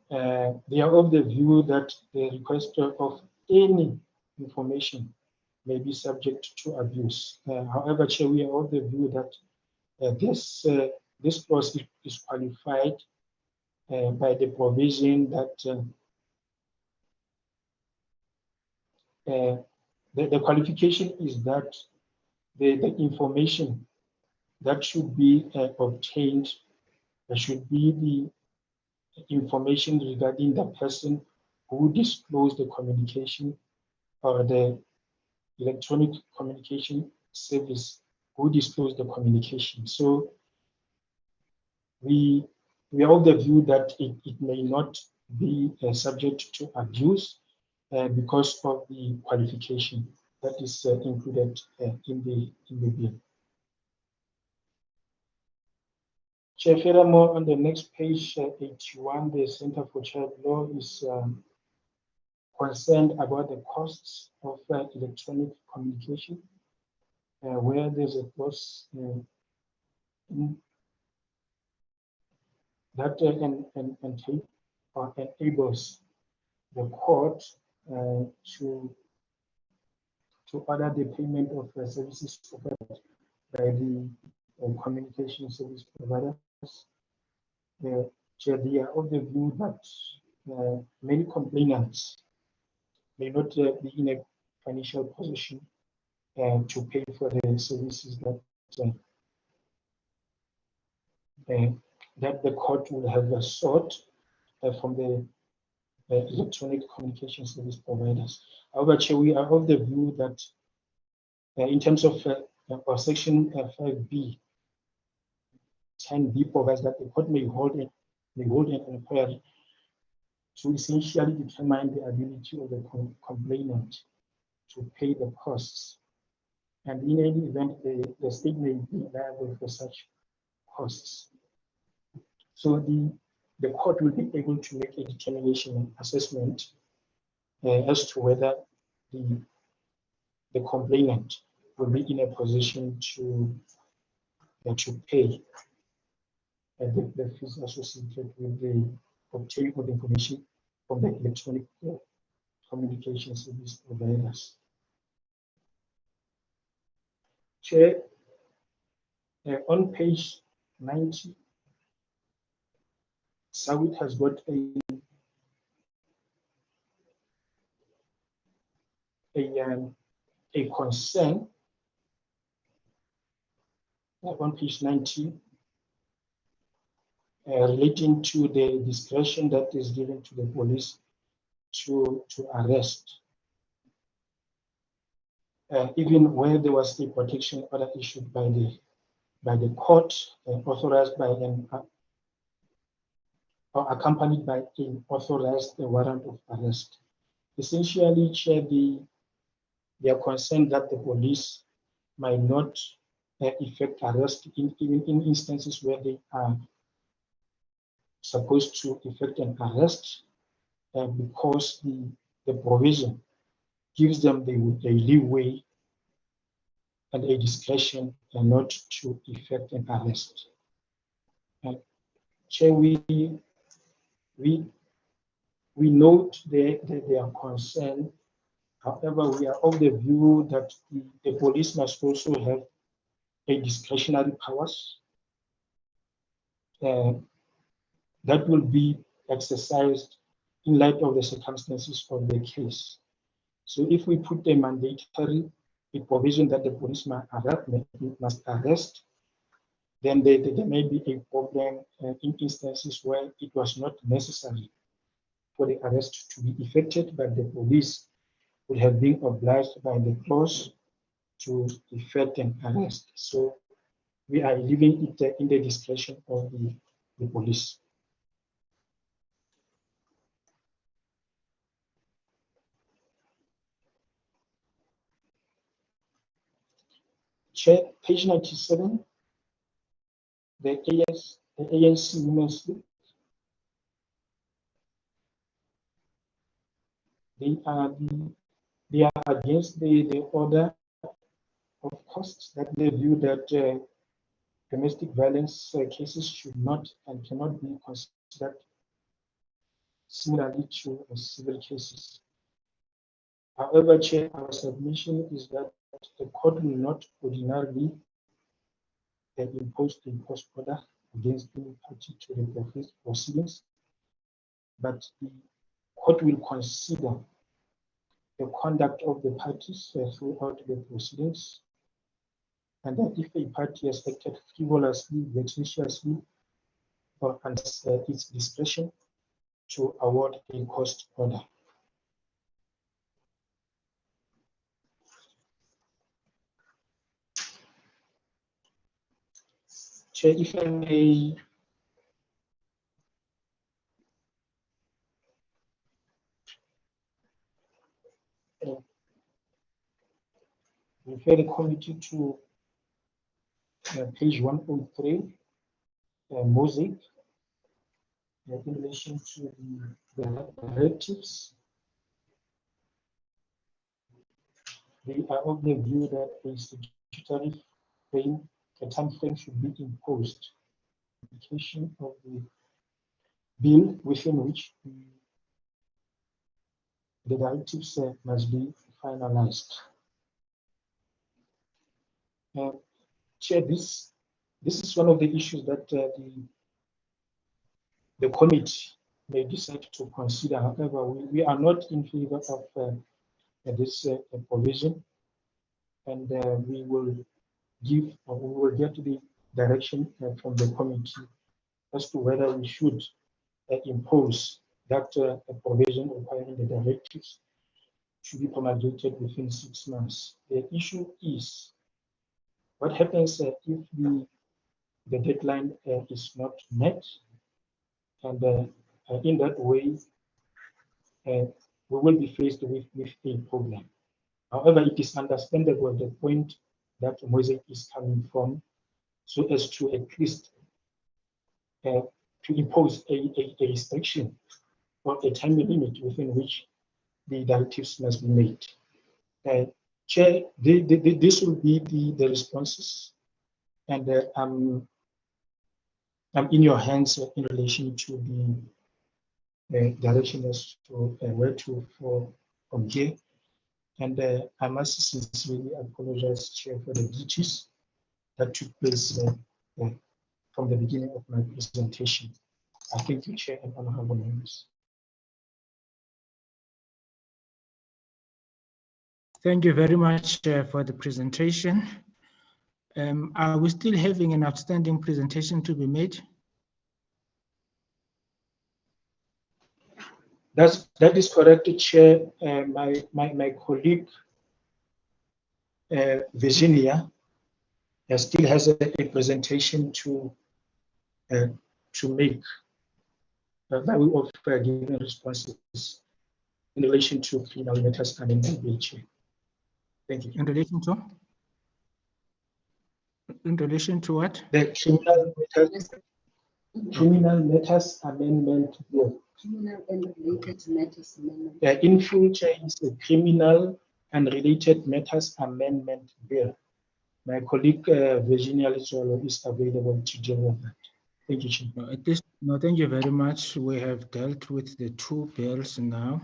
they are of the view that the request of any information may be subject to abuse. However, Chair, we are of the view that this clause is qualified by the provision that the qualification is that the information that should be obtained should be the information regarding the person who disclosed the communication or the electronic communication service who disclosed the communication. So we are of the view that it may not be subject to abuse because of the qualification that is included in the bill. Chair, furthermore, on the next page, 81, the Center for Child Law is concerned about the costs of electronic communication, where there's a clause that enables the court to order the payment of services provided by the communication service providers. They are of the view that many complainants may not be in a financial position to pay for the services that the court will have sought from the electronic communication service providers. However, Chair, we are of the view that in terms of section 5B, 10B provides that the court may hold an inquiry to essentially determine the ability of the complainant to pay the costs. And in any event, the state may be liable for such costs. So the court will be able to make a determination and assessment as to whether the complainant will be in a position to pay the fees associated with the obtaining of information from the electronic communication service providers. Chair, on page 90, SAWIT has got a concern on page 90 relating to the discretion that is given to the police to arrest, even where there was a protection order issued by the court, authorized by an or accompanied by an authorized warrant of arrest. Essentially, Chair, they are concerned that the police might not effect arrest even in instances where they are supposed to effect an arrest, because the provision gives them a leeway and a discretion not to effect an arrest. Chair, we note their concern. However, we are of the view that the police must also have a discretionary powers that will be exercised in light of the circumstances of the case. So if we put a mandatory provision that the police must arrest, then there may be a problem in instances where it was not necessary for the arrest to be effected, but the police would have been obliged by the clause to effect an arrest. So we are leaving it in the discretion of the police. Chair, page 97, the ANC Women's League, they are against the order of costs, that they view that domestic violence cases should not and cannot be considered similarly to civil cases. However, Chair, our submission is that the court will not ordinarily impose a court order against any party to the proceedings, but the court will consider the conduct of the parties throughout the proceedings, and that if a party has acted frivolously, vexatiously, or under its discretion, to award a cost order. Chair, if I may refer the committee to page 103, Mosaic, in relation to the directives. They are of the view that a statutory frame, a time frame should be imposed, application of the bill within which the directives must be finalized. Chair, this is one of the issues that the committee may decide to consider. However, we are not in favor of this provision, and we will get the direction from the committee as to whether we should impose that provision requiring the directives to be promulgated within 6 months. The issue is what happens if the deadline is not met, and in that way we will be faced with a problem. However, it is understandable the point that Mosaic is coming from, so as to at least to impose a restriction or a time limit within which the directives must be made. Chair, this will be the responses, and I'm in your hands in relation to the direction as to where to from here. And I must sincerely apologize, Chair, for the glitches that took place from the beginning of my presentation. I thank you, Chair, and honorable members. Thank you very much for the presentation. Are we still having an outstanding presentation to be made? That is correct, Chair. My colleague Virginia still has a presentation to make by way of giving responses in relation to criminal matters and in Chair. Thank you. In relation to? In relation to what? The Criminal Matters Amendment Bill. Criminal and Related Matters Amendment. In future, is the Criminal and Related Matters Amendment Bill. My colleague Virginia Litsolo is available to deal with that. Thank you, Chair. No, thank you very much. We have dealt with the two bills now.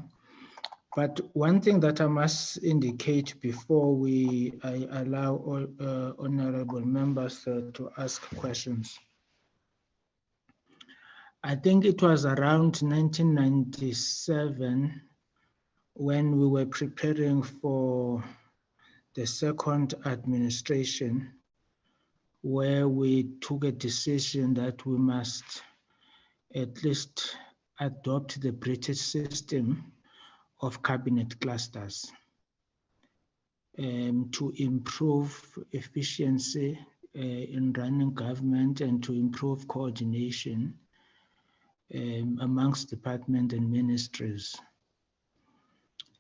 But one thing that I must indicate before I allow all honorable members to ask questions. I think it was around 1997 when we were preparing for the second administration, where we took a decision that we must at least adopt the British system of cabinet clusters to improve efficiency in running government and to improve coordination amongst departments and ministries.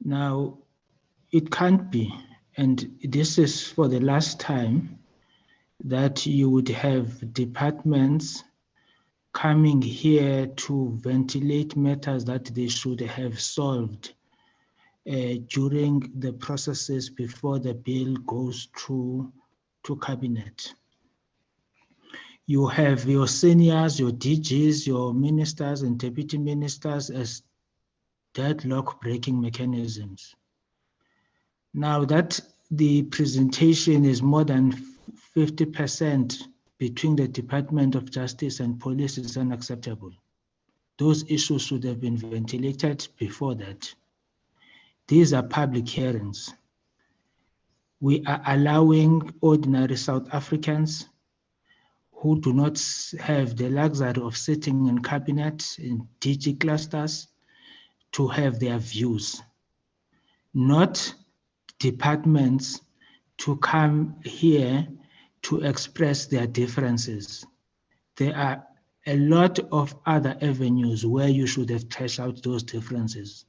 Now, it can't be, and this is for the last time, that you would have departments coming here to ventilate matters that they should have solved during the processes before the bill goes to cabinet. You have your seniors, your DGs, your ministers and deputy ministers as deadlock breaking mechanisms. Now that the presentation is more than 50% between the Department of Justice and Police is unacceptable. Those issues should have been ventilated before that. These are public hearings. We are allowing ordinary South Africans who do not have the luxury of sitting in cabinet in DG clusters to have their views, not departments to come here to express their differences. There are a lot of other avenues where you should have trashed out those differences.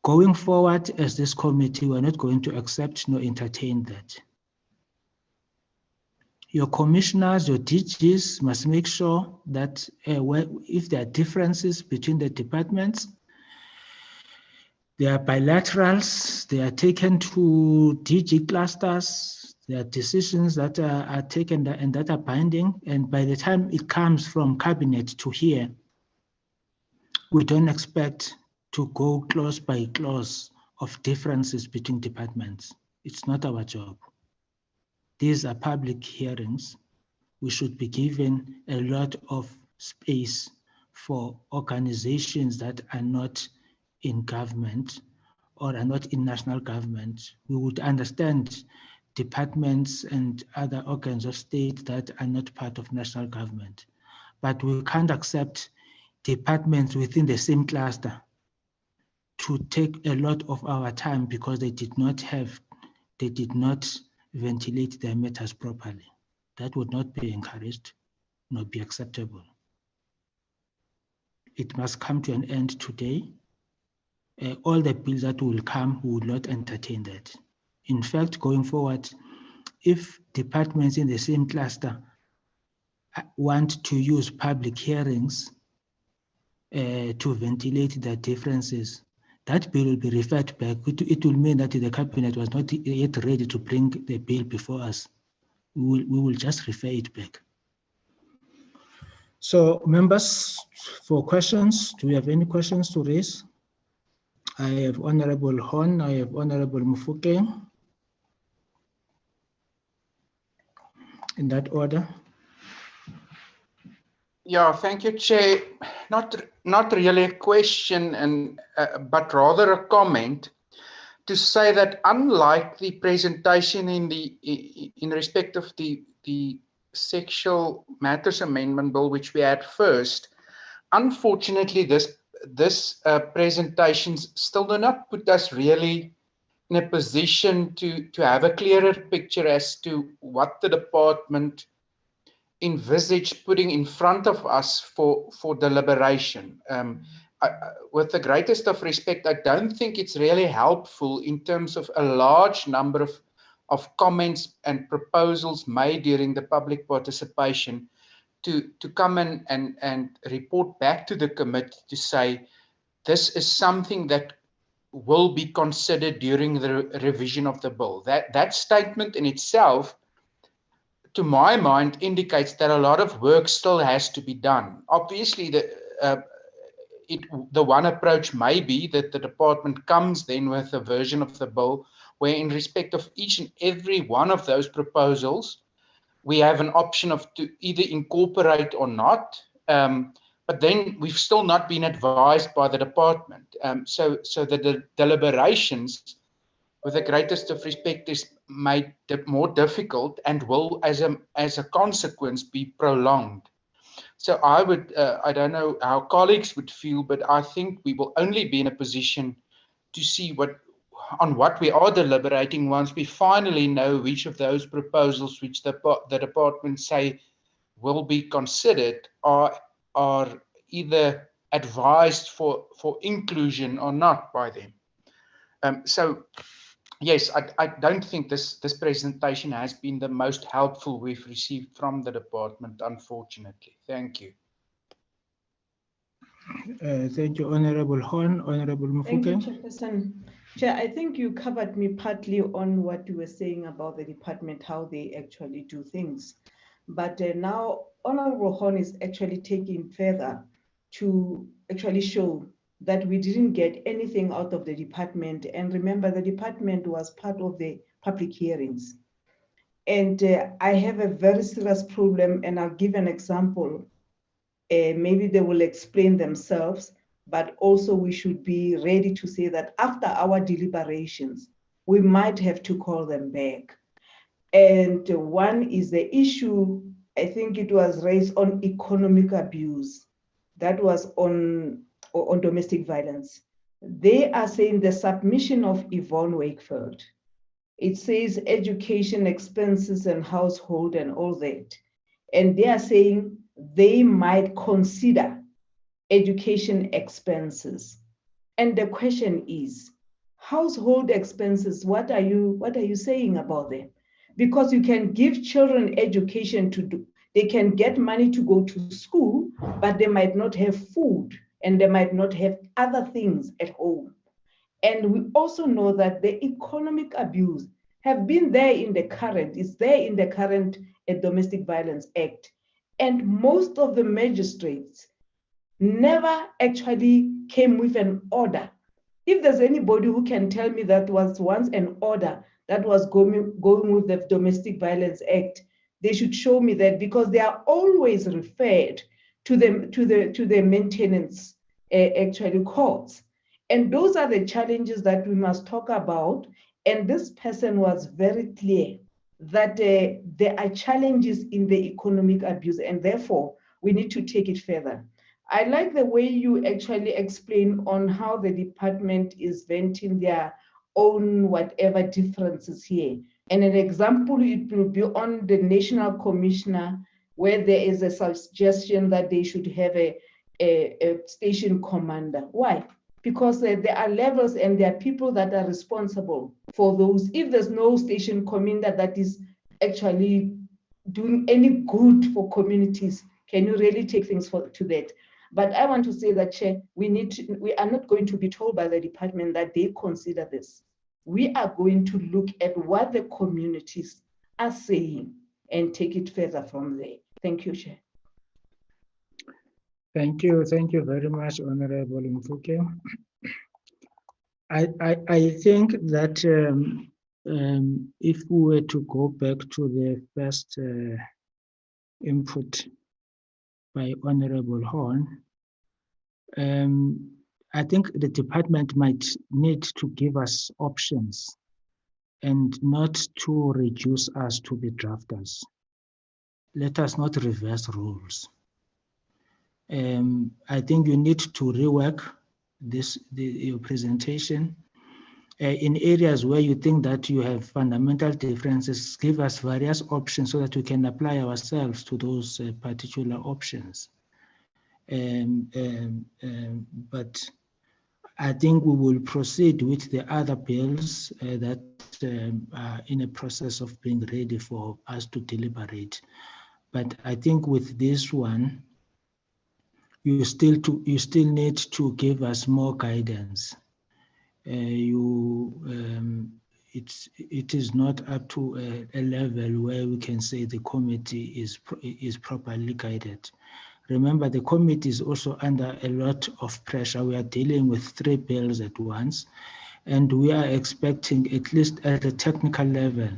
Going forward, as this committee, we're not going to accept nor entertain that. Your commissioners, your DGs must make sure that if there are differences between the departments, there are bilaterals, they are taken to DG clusters, there are decisions that are taken and that are binding, and by the time it comes from cabinet to here, we don't expect to go clause by clause of differences between departments. It's not our job. These are public hearings. We should be given a lot of space for organizations that are not in government or are not in national government. We would understand departments and other organs of state that are not part of national government. But we can't accept departments within the same cluster to take a lot of our time because they did not ventilate their matters properly. That would not be encouraged, nor be acceptable. It must come to an end today. All the bills that will come, we will not entertain that. In fact, going forward, if departments in the same cluster want to use public hearings to ventilate their differences, that bill will be referred back. It will mean that the cabinet was not yet ready to bring the bill before us. We will just refer it back. So members, for questions, do we have any questions to raise? I have Honorable Horn, I have Honorable Mufokeng. In that order. Yeah, thank you, Chair. Not really a question, but rather a comment to say that unlike the presentation in respect of the Sexual Matters Amendment Bill, which we had first, unfortunately, this presentation still do not put us really in a position to have a clearer picture as to what the department envisage putting in front of us for deliberation. With the greatest of respect, I don't think it's really helpful in terms of a large number of comments and proposals made during the public participation to come and report back to the committee to say this is something that will be considered during the revision of the bill. That statement in itself, to my mind, indicates that a lot of work still has to be done. Obviously, the one approach may be that the department comes then with a version of the bill where, in respect of each and every one of those proposals, we have an option of to either incorporate or not. But then we've still not been advised by the department. So the deliberations, with the greatest of respect, is made more difficult and will, as a consequence, be prolonged. So I would, I don't know how colleagues would feel, but I think we will only be in a position to see on what we are deliberating once we finally know which of those proposals which the department say will be considered are either advised for inclusion or not by them. So yes, I don't think this presentation has been the most helpful we've received from the department, unfortunately. Thank you. Thank you, Honorable Horn. Honorable Thank you, Mufokeng. Chairperson. Chair, I think you covered me partly on what you were saying about the department, how they actually do things. But now Honorable Horn is actually taking further to actually show that we didn't get anything out of the department. And remember, the department was part of the public hearings. And I have a very serious problem, and I'll give an example. Maybe they will explain themselves, but also we should be ready to say that after our deliberations, we might have to call them back. And one is the issue, I think it was raised on economic abuse. That was on domestic violence. They are saying the submission of Yvonne Wakefield. It says education expenses and household and all that. And they are saying they might consider education expenses. And the question is, household expenses, what are you saying about them? Because you can give children education to do, they can get money to go to school, but they might not have food and they might not have other things at home. And we also know that the economic abuse have been there in the current, is there in the current Domestic Violence Act. And most of the magistrates never actually came with an order. If there's anybody who can tell me that was once an order that was going with the Domestic Violence Act, they should show me that, because they are always referred to the maintenance actually courts. And those are the challenges that we must talk about. And this person was very clear that there are challenges in the economic abuse, and therefore we need to take it further. I like the way you actually explain on how the department is venting their own whatever differences here. And an example, it will be on the National Commissioner, where there is a suggestion that they should have a station commander. Why? Because there are levels and there are people that are responsible for those. If there's no station commander that is actually doing any good for communities, can you really take things to that? But I want to say that, Chair, we are not going to be told by the department that they consider this. We are going to look at what the communities are saying and take it further from there. Thank you, Chair. Thank you very much, Honorable Mufokeng. I think that if we were to go back to the first input by Honorable Horn, I think the department might need to give us options and not to reduce us to be drafters. Let us not reverse rules. I think you need to rework your presentation. In areas where you think that you have fundamental differences, give us various options so that we can apply ourselves to those particular options. But I think we will proceed with the other bills that are in a process of being ready for us to deliberate. But I think with this one, you still need to give us more guidance. It is not up to a level where we can say the committee is properly guided. Remember, the committee is also under a lot of pressure. We are dealing with 3 bills at once, and we are expecting, at least at a technical level,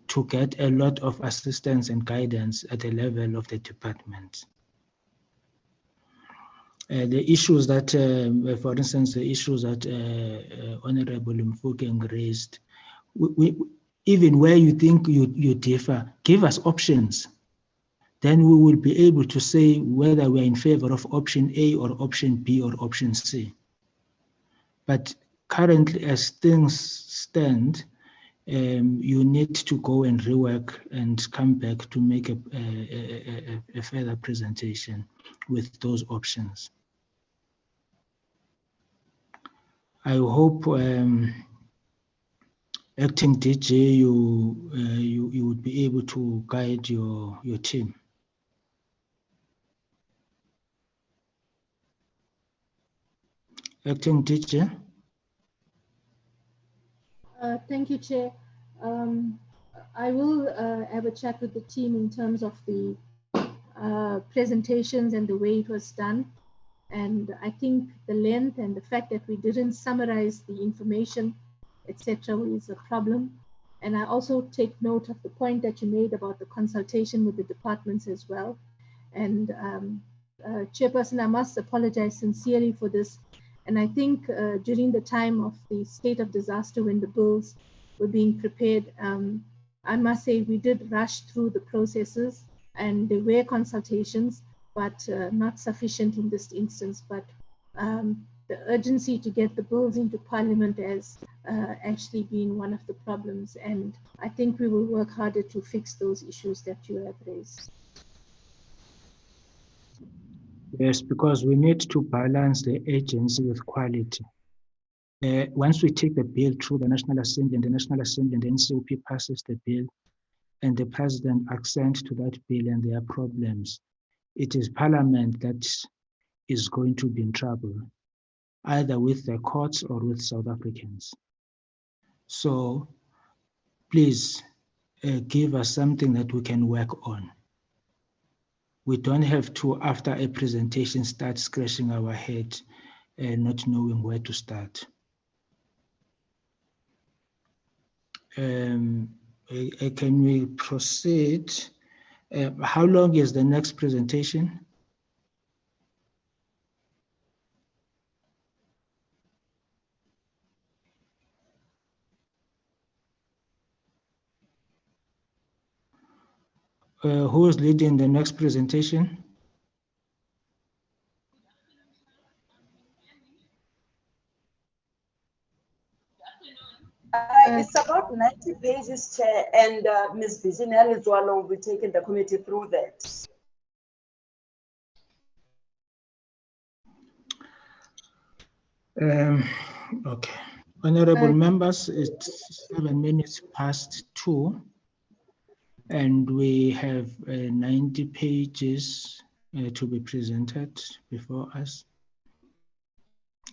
to get a lot of assistance and guidance at the level of the department. The issues that, for instance, the issues that Honorable Mfokeng raised, even where you think you differ, give us options. Then we will be able to say whether we're in favor of option A or option B or option C. But currently, as things stand, you need to go and rework and come back to make a further presentation with those options. I hope acting DJ, you would be able to guide your team. Acting DJ. Thank you, Chair. I will have a chat with the team in terms of the presentations and the way it was done. And I think the length and the fact that we didn't summarize the information, etc., is a problem. And I also take note of the point that you made about the consultation with the departments as well. And Chairperson, I must apologize sincerely for this. And I think during the time of the state of disaster, when the bills were being prepared, I must say we did rush through the processes, and there were consultations, but not sufficient in this instance. But the urgency to get the bills into Parliament has actually been one of the problems. And I think we will work harder to fix those issues that you have raised. Yes, because we need to balance the agency with quality. Once we take the bill through the National Assembly and the National Assembly and the NCOP passes the bill and the President accents to that bill and there are problems, it is Parliament that is going to be in trouble, either with the courts or with South Africans. So please give us something that we can work on. We don't have to, after a presentation, start scratching our head and not knowing where to start. Can we proceed? How long is the next presentation? Who is leading the next presentation? It's about 90 pages, Chair, and Ms. Bizinelli Zwalo will be taking the committee through that. Okay. Honorable members, it's 7 minutes past 2, and we have 90 pages to be presented before us.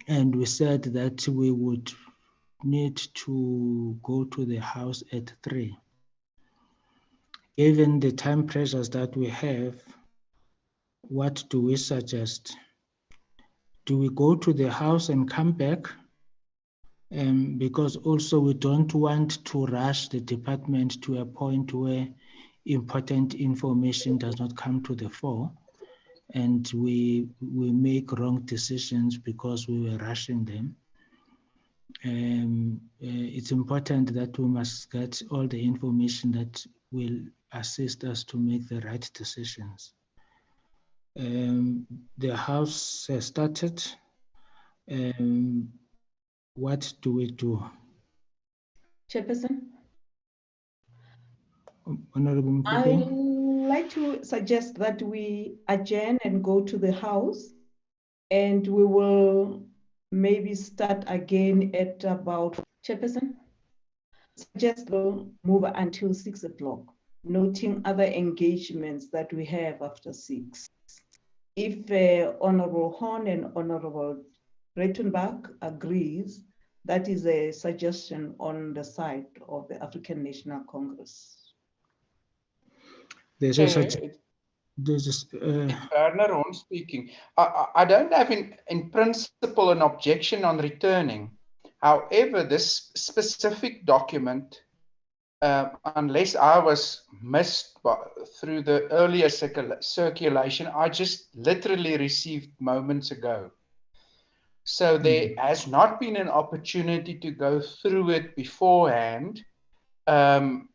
And we said that we would need to go to the House at 3. Given the time pressures that we have, what do we suggest? Do we go to the House and come back, because also we don't want to rush the department to a point where important information does not come to the fore, and we make wrong decisions because we were rushing them. It's important that we must get all the information that will assist us to make the right decisions. The House has started. What do we do? Chairperson, Honorable I'd Mpuke? like to suggest that we adjourn and go to the House, and we will maybe start again at about, Chairperson, suggest we'll move until 6 o'clock, noting other engagements that we have after 6. If Honorable Horn and Honorable Reitenbach agrees, that is a suggestion on the side of the African National Congress. There's Werner Horn speaking. I don't have in principle an objection on returning. However, this specific document, unless I was missed through the earlier circulation, I just literally received moments ago. So there has not been an opportunity to go through it beforehand. So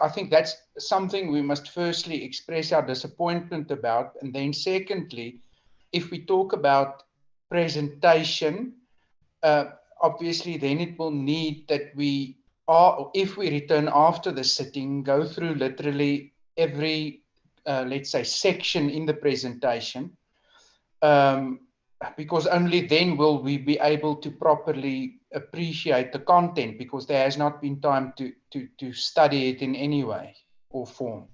I think that's something we must firstly express our disappointment about. And then secondly, if we talk about presentation, obviously then it will need that we are, if we return after the sitting, go through literally every, let's say, section in the presentation. Because only then will we be able to properly appreciate the content, because there has not been time to study it in any way or form.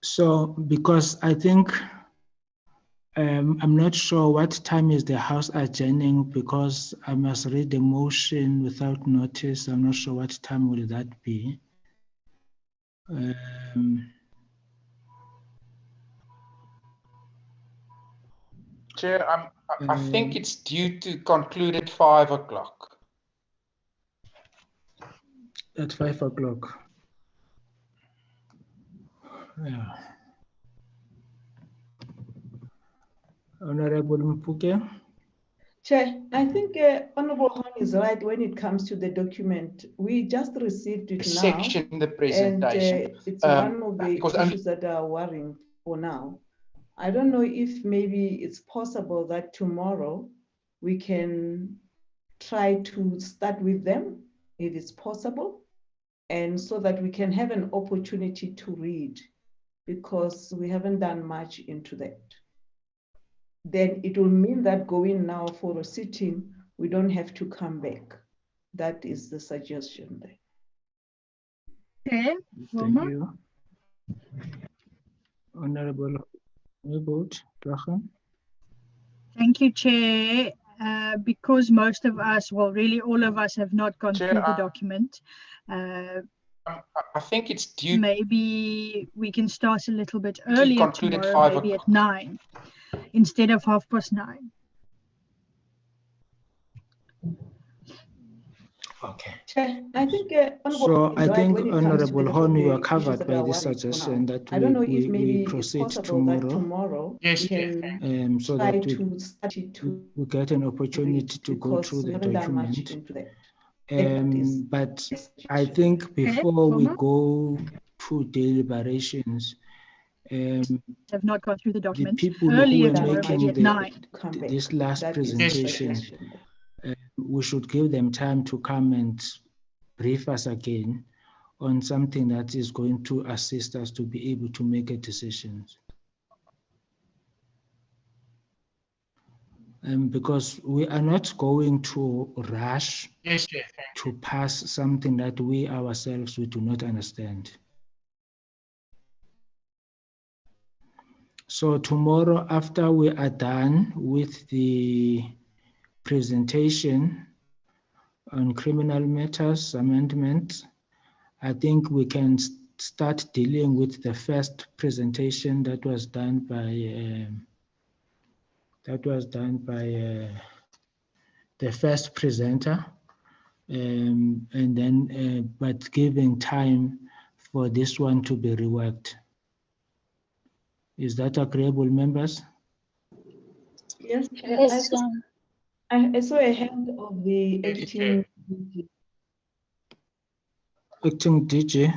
So, because I think, I'm not sure what time is the House adjourning, because I must read the motion without notice. I'm not sure what time will that be. Chair, I think it's due to conclude at 5 o'clock. At 5 o'clock. Yeah. Honorable Mpuke? Chair, I think Honorable Horn is right when it comes to the document. We just received it now. Section in the presentation. And it's one of the because issues that are worrying for now. I don't know if maybe it's possible that tomorrow we can try to start with them, if it's possible, and so that we can have an opportunity to read, because we haven't done much into that. Then it will mean that going now for a sitting, we don't have to come back. That is the suggestion there. Thank you. Honorable Vote, Thank you, Chair. Because most of us, well, really all of us have not gone Chair, through the document. I think it's due. Maybe we can start a little bit earlier tomorrow, maybe at 9 instead of 9:30. Okay. I think so I think Honorable Horn, you are covered by this suggestion that we proceed tomorrow. Yes, so that we get an opportunity to go through the document. But I think before we go to deliberations, have not gone through the document. The people earlier who are making this last presentation, we should give them time to come and brief us again on something that is going to assist us to be able to make a decision. Because we are not going to rush to pass something that we ourselves we do not understand. So tomorrow, after we are done with the presentation on criminal matters amendments, I think we can start dealing with the first presentation that was done by the first presenter, and then but giving time for this one to be reworked. Is that agreeable, members? Yes, Chair. Yes, I saw a hand of the acting DG. Acting DG.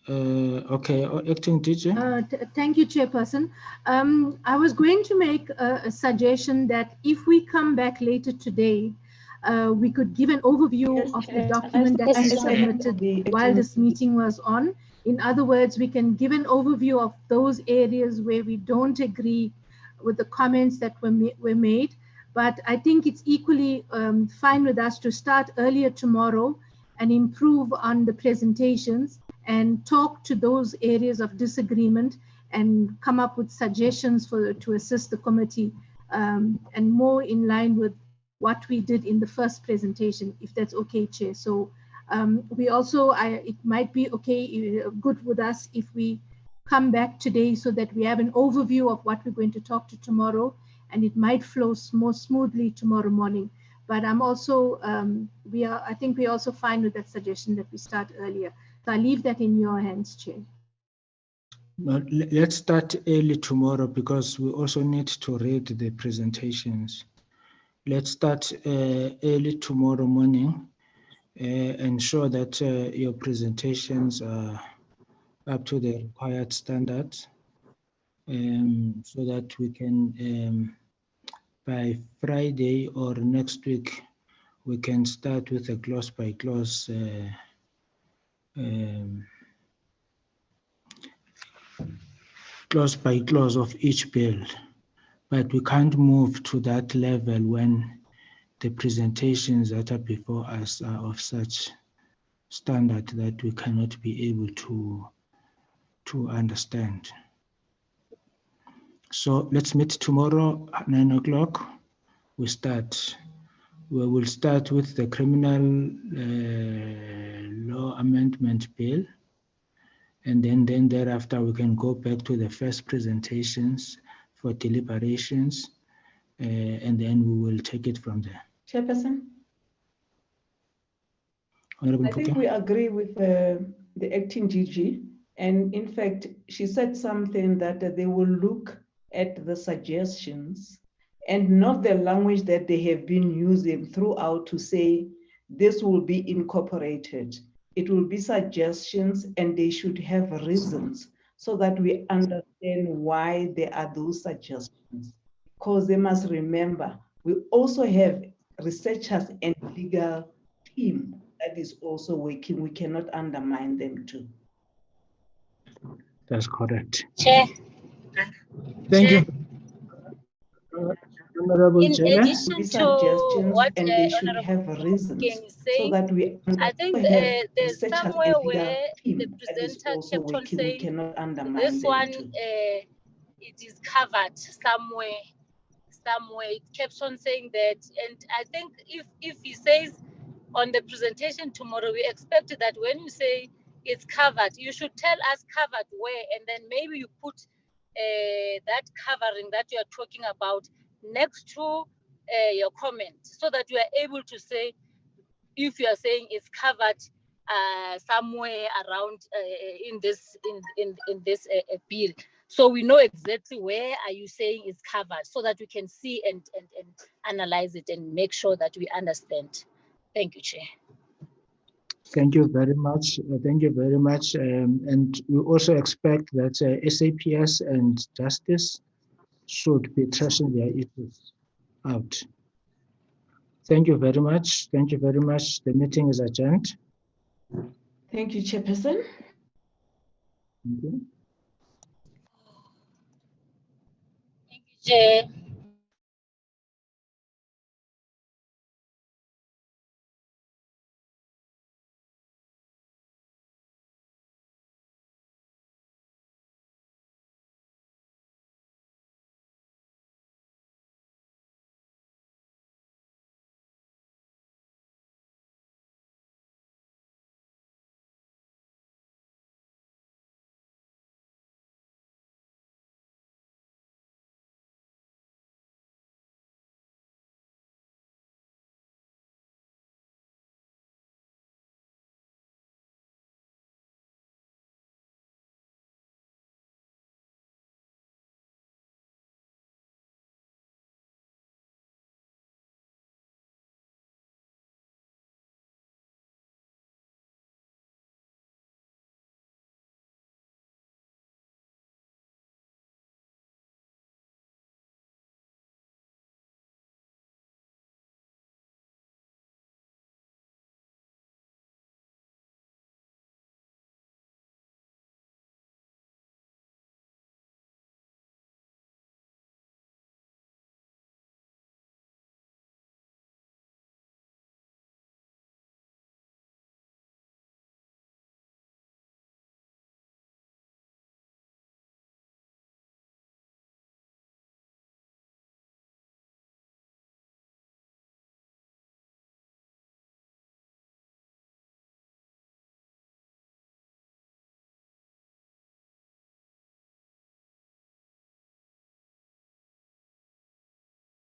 Okay, acting DG. Thank you, Chairperson. I was going to make a suggestion that if we come back later today, we could give an overview Yes, of Chair. the document that we submitted while this meeting was on. In other words, we can give an overview of those areas where we don't agree with the comments that were made. But I think it's equally fine with us to start earlier tomorrow and improve on the presentations and talk to those areas of disagreement and come up with suggestions to assist the committee, and more in line with what we did in the first presentation, if that's okay, Chair. So we also, it might be okay, good with us if we come back today so that we have an overview of what we're going to talk to tomorrow, and it might flow more smoothly tomorrow morning. But I'm also, I think we're also fine with that suggestion that we start earlier. So I leave that in your hands, Chair. Well, let's start early tomorrow because we also need to read the presentations. Let's start early tomorrow morning. Ensure that your presentations are up to the required standards, so that we can, by Friday or next week, we can start with a clause by clause of each bill. But we can't move to that level when the presentations that are before us are of such standard that we cannot be able to understand. So let's meet tomorrow at 9 o'clock. We will start with the criminal law amendment bill, and then thereafter we can go back to the first presentations for deliberations, and then we will take it from there. Chairperson? Honorable I think we agree with the acting GG, and in fact, she said something that they will look at the suggestions and not the language that they have been using throughout to say this will be incorporated. It will be suggestions and they should have reasons so that we understand why there are those suggestions. Because they must remember, we also have researchers and legal team that is also working. We cannot undermine them too. That's correct. Chair. Thank you. Honorable In Chair. addition to what and they should have reasons is saying, so that we I think there's somewhere where the presenter kept on saying this one it is covered somewhere. It kept on saying that, and I think if he says on the presentation tomorrow, we expect that when you say it's covered, you should tell us covered where, and then maybe you put that covering that you are talking about next to your comment, so that you are able to say if you are saying it's covered somewhere around in this bill, so we know exactly where are you saying it's covered, so that we can see and analyze it and make sure that we understand. Thank you, Chair. Thank you very much. Thank you very much. And we also expect that SAPS and Justice should be trashing their issues out. Thank you very much. Thank you very much. The meeting is adjourned. Thank you, Chairperson. Thank you. Thank you, Chair.